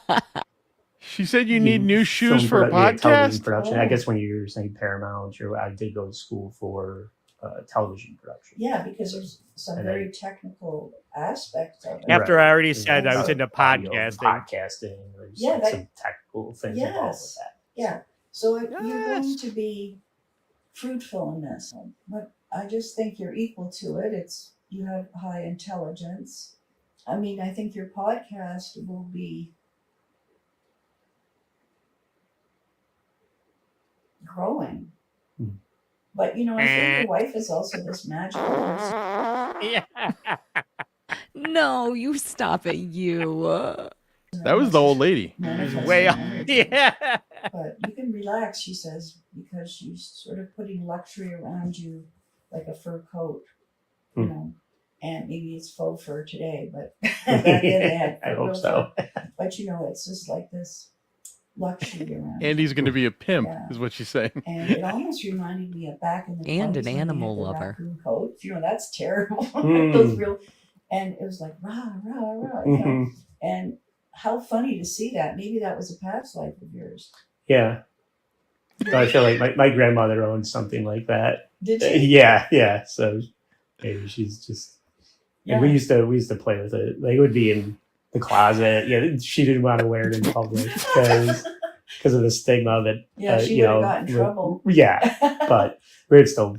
She said you need new shoes film for a yeah, television podcast. production. Oh. I guess when you were saying Paramount, I did go to school for television production. Yeah, because there's some And very technical aspects of it. After I already There's said I was also into audio podcasting. Podcasting. There's Yeah, like that- some technical things involved with Yes. that. Yeah. So if you're Yes. going to be fruitful in this, but I just think you're equal to it. You have high intelligence. I mean, I think your podcast will be crowing. Hmm. But I think your wife is also this magical person. Yeah. No, you stop it, you. That was the old lady. Manifesting Way off. energy. Yeah. But you can relax, she says, because she's sort of putting luxury around you like a fur coat, and maybe it's faux fur today, but back then they had I hope real so. fur. But it's just like this luxury around Andy's you. going to be a pimp, Yeah. is what she's saying. And it almost reminded me of back in the And 20s an when they had animal the lover. raccoon coats. That's terrible. Mm. Those real, and it was like rah rah rah. Mhm. And how funny to see that. Maybe that was a past life of yours. Yeah. So I feel like my grandmother owned something like that. Did you? Yeah. So maybe she's just. And Yeah. we used to play with it. Like it would be in the closet. Yeah, she didn't want to wear it in public because of the stigma that. Yeah, she would have got in trouble. Yeah, but we'd still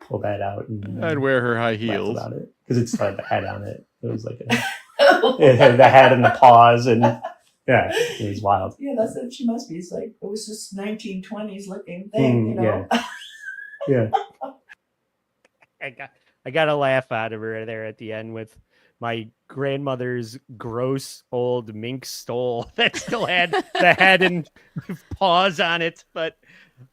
pull that out and I'd wear her high laugh heels. about it because it still had the head on it. It was like it had the head and the paws and yeah, it was wild. Yeah, that's what she must be. It's like it was just 1920s looking thing, Yeah. I got a laugh out of her there at the end with my grandmother's gross old mink stole that still had the head and paws on it. But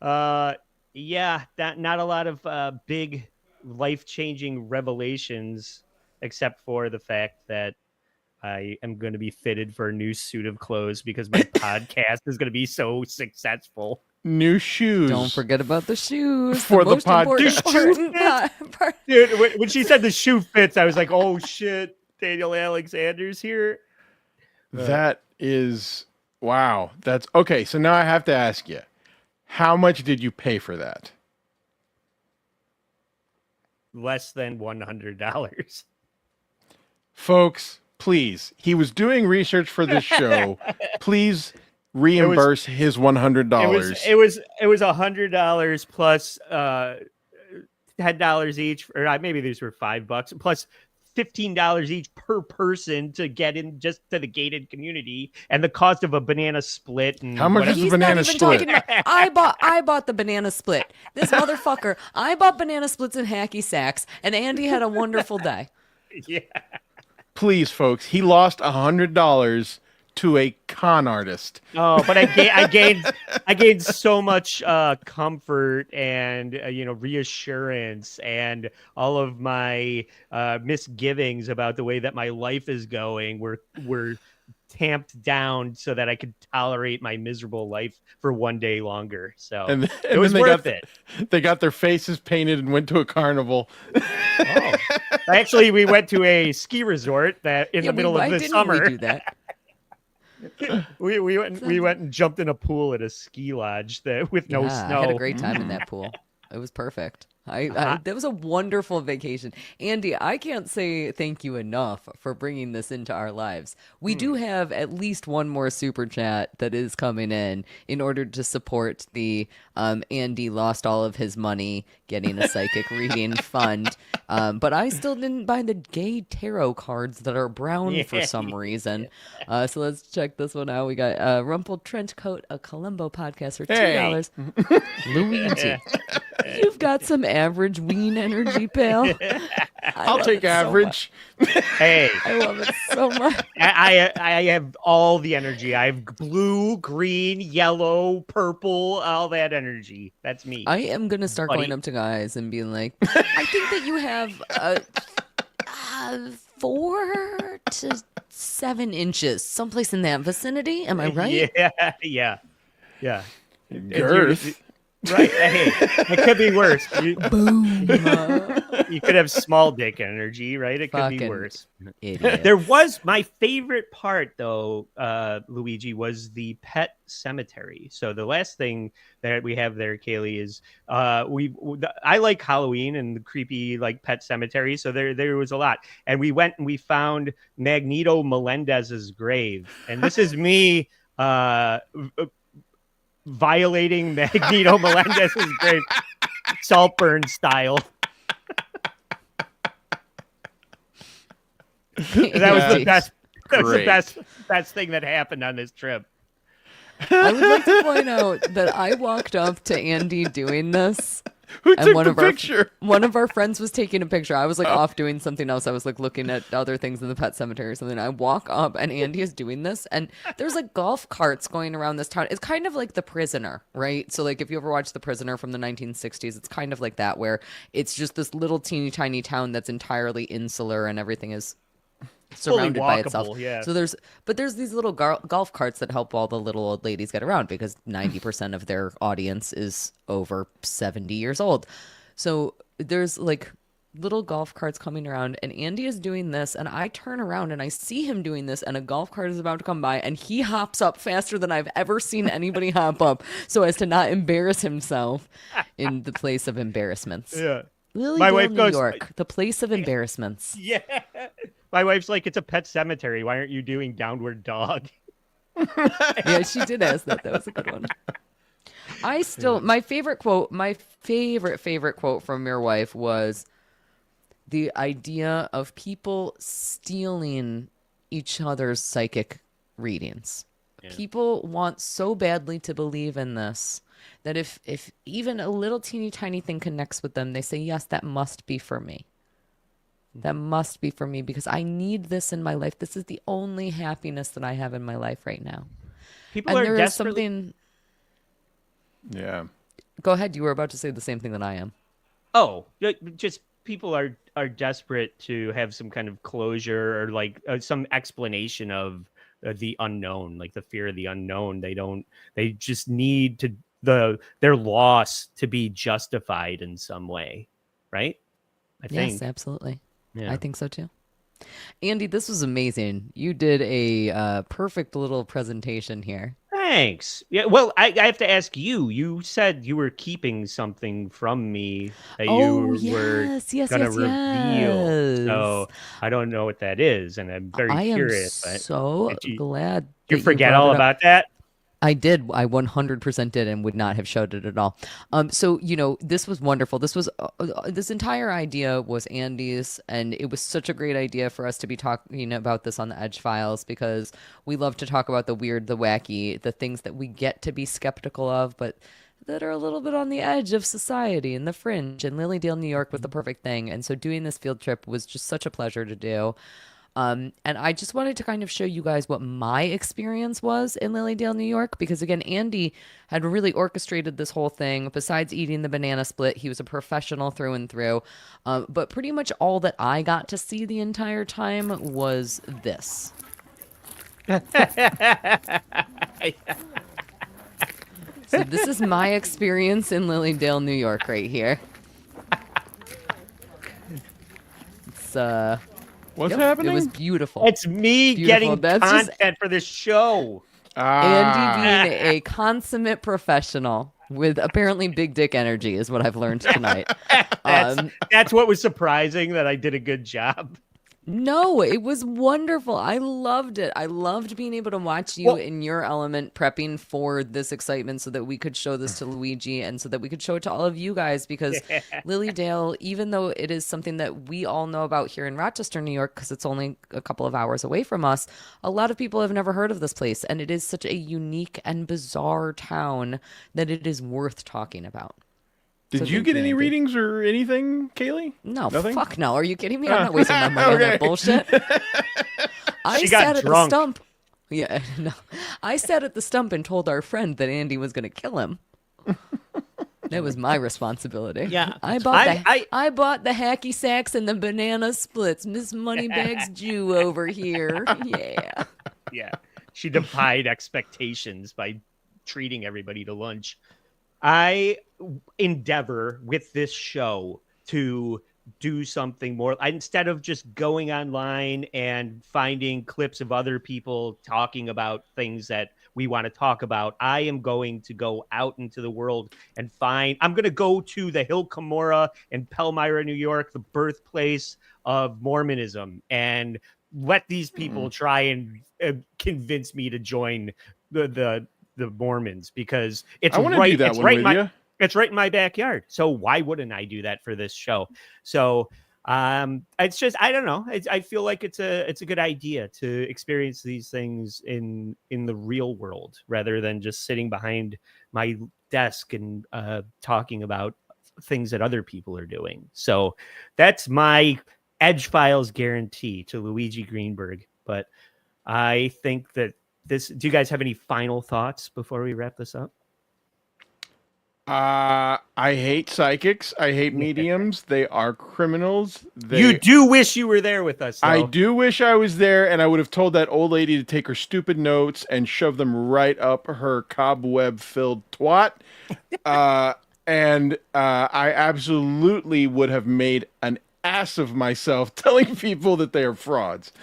not a lot of big life-changing revelations, except for the fact that I am going to be fitted for a new suit of clothes because my podcast is going to be so successful. New shoes. Don't forget about the shoes. For the most important podcast. part. Dude, when she said the shoe fits, I was like, oh shit, Daniel Alexander's here. That is, wow. That's okay. So now I have to ask you, how much did you pay for that? Less than $100. Folks, please. He was doing research for this show. Please reimburse his $100. It was $100 plus $10 each, or maybe these were $5 plus $15 each per person to get in just to the gated community, and the cost of a banana split. And How much is the He's banana not even split? talking about. I bought the banana split. This motherfucker. I bought banana splits in hacky sacks, and Andy had a wonderful day. Yeah. Please, folks. He lost $100 to a con artist. Oh, but I gained so much comfort and reassurance, and all of my misgivings about the way that my life is going were tamped down so that I could tolerate my miserable life for one day longer. So it was worth it. They got their faces painted and went to a carnival. Oh. Actually, we went to a ski resort that in the middle of the summer. We do that? we went and jumped in a pool at a ski lodge with no snow. I had a great time in that pool. It was perfect. That was a wonderful vacation. Andy, I can't say thank you enough for bringing this into our lives. We do have at least one more super chat that is coming in order to support the Andy lost all of his money getting a psychic reading fund. But I still didn't buy the gay tarot cards that are brown for some reason. So let's check this one out. We got Rumpled Trench Coat, a Columbo podcast for $2. Luigi. You've got some average ween energy, pal. I'll take average. Hey, I love it so much. I have all the energy. I have blue, green, yellow, purple, all that energy. That's me. I am going to start going up to guys and being like, I think that you have 4 to 7 inches, someplace in that vicinity. Am I right? Yeah. Girth. Right. Hey, it could be worse. Boom. You could have small dick energy, right? It could be Fucking worse. Idiot. There was my favorite part, though, Luigi, was the pet cemetery. So the last thing that we have there, Cayley, is I like Halloween and the creepy pet cemetery. So there was a lot, and we went and we found Magneto Melendez's grave, and this is me violating Magneto Melendez's grave, Saltburn style. That was the best. That was the best thing that happened on this trip. I would like to point out that I walked up to Andy doing this. Who And took one the of our picture? one of our friends was taking a picture. I was like off doing something else. I was like looking at other things in the pet cemetery or something. I walk up and Andy is doing this, and there's like golf carts going around this town. It's kind of like The Prisoner, right? So like if you ever watched The Prisoner from the 1960s, it's kind of like that, where it's just this little teeny tiny town that's entirely insular and everything is surrounded by itself. Yeah. So there's these little golf carts that help all the little old ladies get around because 90% of their audience is over 70 years old. So there's like little golf carts coming around, and Andy is doing this, and I turn around and I see him doing this, and a golf cart is about to come by, and he hops up faster than I've ever seen anybody hop up so as to not embarrass himself in the place of embarrassments. Yeah. Lilydale, wife New goes, York, the place of embarrassments. Yeah. My wife's like, it's a pet cemetery. Why aren't you doing Downward Dog? Yeah, she did ask that. That was a good one. My favorite quote from your wife was the idea of people stealing each other's psychic readings. Yeah. People want so badly to believe in this that if even a little teeny tiny thing connects with them, they say, yes, that must be for me. That must be for me because I need this in my life. This is the only happiness that I have in my life right now. People are there is desperately... something. Yeah. Go ahead. You were about to say the same thing that I am. Oh, just people are desperate to have some kind of closure or like some explanation of the unknown, like the fear of the unknown. They just need their loss to be justified in some way, right? I think. Yes, absolutely. Yeah. I think so too. Andy, this was amazing. You did a perfect little presentation here. Thanks. Yeah. Well, I have to ask you. You said you were keeping something from me that you were going to reveal. So I don't know what that is, and I'm very curious. I am so glad. You forget all about that? I did. I 100% did, and would not have showed it at all. So, this was wonderful. This entire idea was Andy's, and it was such a great idea for us to be talking about this on the Edge Files because we love to talk about the weird, the wacky, the things that we get to be skeptical of, but that are a little bit on the edge of society and the fringe. And Lilydale, New York was the perfect thing. And so doing this field trip was just such a pleasure to do. And I just wanted to kind of show you guys what my experience was in Lilydale, New York, because again, Andy had really orchestrated this whole thing. Besides eating the banana split, he was a professional through and through. But pretty much all that I got to see the entire time was this. So this is my experience in Lilydale, New York right here. It's, What's happening? It was beautiful. It's me getting content for this show. Andy being a consummate professional with apparently big dick energy is what I've learned tonight. That's what was surprising, that I did a good job. No, it was wonderful. I loved it. I loved being able to watch you in your element prepping for this excitement so that we could show this to Luigi and so that we could show it to all of you guys because Lilydale, even though it is something that we all know about here in Rochester, New York, because it's only a couple of hours away from us, a lot of people have never heard of this place. And it is such a unique and bizarre town that it is worth talking about. Did you get any readings or anything, Cayley? No, nothing? Fuck no. Are you kidding me? I'm not wasting my money on that bullshit. I sat at the stump. Yeah, no. I sat at the stump and told our friend that Andy was going to kill him. That was my responsibility. Yeah. I bought the hacky sacks and the banana splits. Miss Moneybags Jew over here. Yeah. Yeah. She defied expectations by treating everybody to lunch. I endeavor with this show to do something more. Instead of just going online and finding clips of other people talking about things that we want to talk about, I am going to go out into the world and I'm going to go to the Hill Cumorah in Palmyra, New York, the birthplace of Mormonism, and let these people try and convince me to join the Mormons, because it's right in my backyard. So why wouldn't I do that for this show? So It's just I don't know. I feel like it's a good idea to experience these things in the real world rather than just sitting behind my desk and talking about things that other people are doing. So that's my Edge Files guarantee to Luigi Greenberg. But I think that this. Do you guys have any final thoughts before we wrap this up? I hate psychics. I hate mediums. They are criminals. You do wish you were there with us, though. I do wish I was there, and I would have told that old lady to take her stupid notes and shove them right up her cobweb-filled twat. And I absolutely would have made an ass of myself telling people that they are frauds.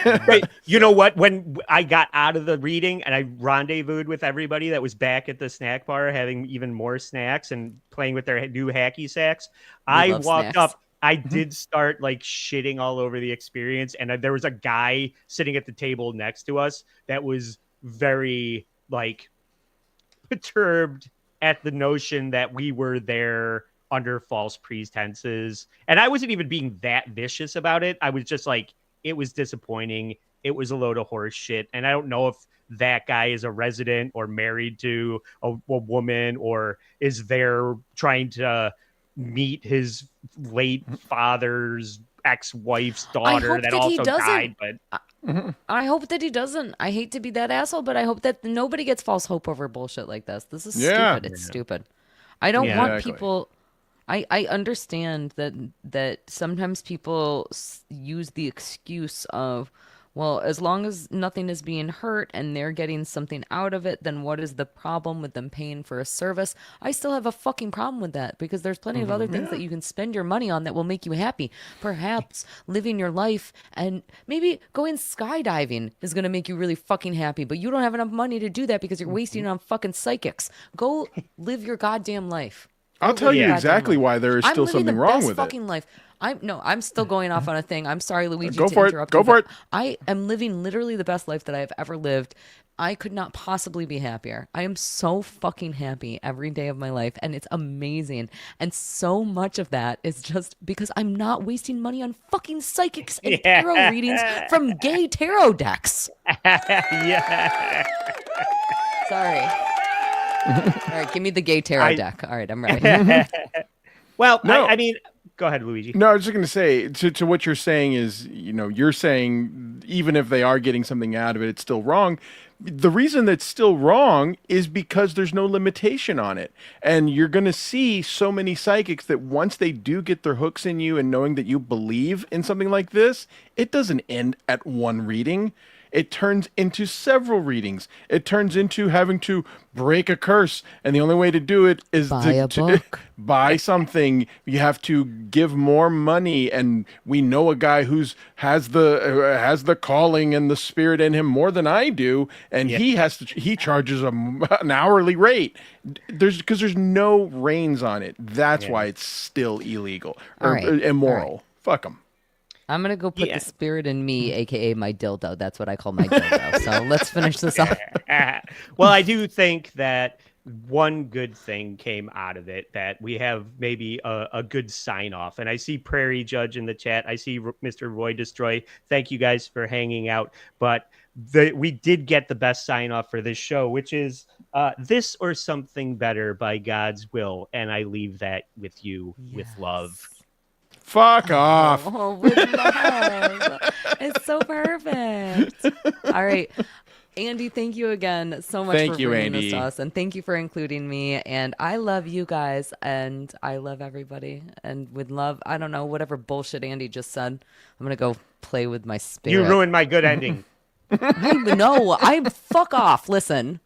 Right. You know what? When I got out of the reading and I rendezvoused with everybody that was back at the snack bar having even more snacks and playing with their new hacky sacks, I walked up. I did start like shitting all over the experience. And there was a guy sitting at the table next to us that was very like perturbed at the notion that we were there under false pretenses. And I wasn't even being that vicious about it. I was just like, it was disappointing. It was a load of horse shit. And I don't know if that guy is a resident or married to a woman or is there trying to meet his late father's ex-wife's daughter that also died. But I hope that he doesn't. I hate to be that asshole, but I hope that nobody gets false hope over bullshit like this. This is stupid. It's stupid. I don't want people... I understand that sometimes people use the excuse of, well, as long as nothing is being hurt and they're getting something out of it, then what is the problem with them paying for a service? I still have a fucking problem with that because there's plenty of other things that you can spend your money on that will make you happy. Perhaps living your life and maybe going skydiving is going to make you really fucking happy, but you don't have enough money to do that because you're wasting it on fucking psychics. Go live your goddamn life. I'll tell you exactly why there is still something wrong with it. Life. I'm still going off on a thing. I'm sorry, Luigi, to interrupt you. Go for it. I am living literally the best life that I have ever lived. I could not possibly be happier. I am so fucking happy every day of my life, and it's amazing. And so much of that is just because I'm not wasting money on fucking psychics and tarot readings from gay tarot decks. Yeah. Sorry. All right, give me the gay tarot deck. All right, I'm ready. Well, no. I mean, go ahead, Luigi. No, I was just going to say, to what you're saying is, you're saying even if they are getting something out of it, it's still wrong. The reason that's still wrong is because there's no limitation on it. And you're going to see so many psychics that once they do get their hooks in you and knowing that you believe in something like this, it doesn't end at one reading. It turns into several readings. It turns into having to break a curse. And the only way to do it is to buy something. You have to give more money. And we know a guy has the calling and the spirit in him more than I do. And he charges an hourly rate. Because there's no reins on it. That's why it's still illegal or immoral. Right. Fuck them. I'm going to go put the spirit in me, a.k.a. my dildo. That's what I call my dildo. So let's finish this up. Well, I do think that one good thing came out of it, that we have maybe a good sign off. And I see Prairie Judge in the chat. I see Mr. Roy Destroy. Thank you guys for hanging out. But we did get the best sign off for this show, which is This or Something Better by God's Will. And I leave that with you with love. Fuck off. Oh, with love. It's so perfect. All right. Andy, thank you again so much for bringing this to us. And thank you for including me. And I love you guys. And I love everybody. And with love, I don't know, whatever bullshit Andy just said, I'm going to go play with my spirit. You ruined my good ending. No, fuck off. Listen.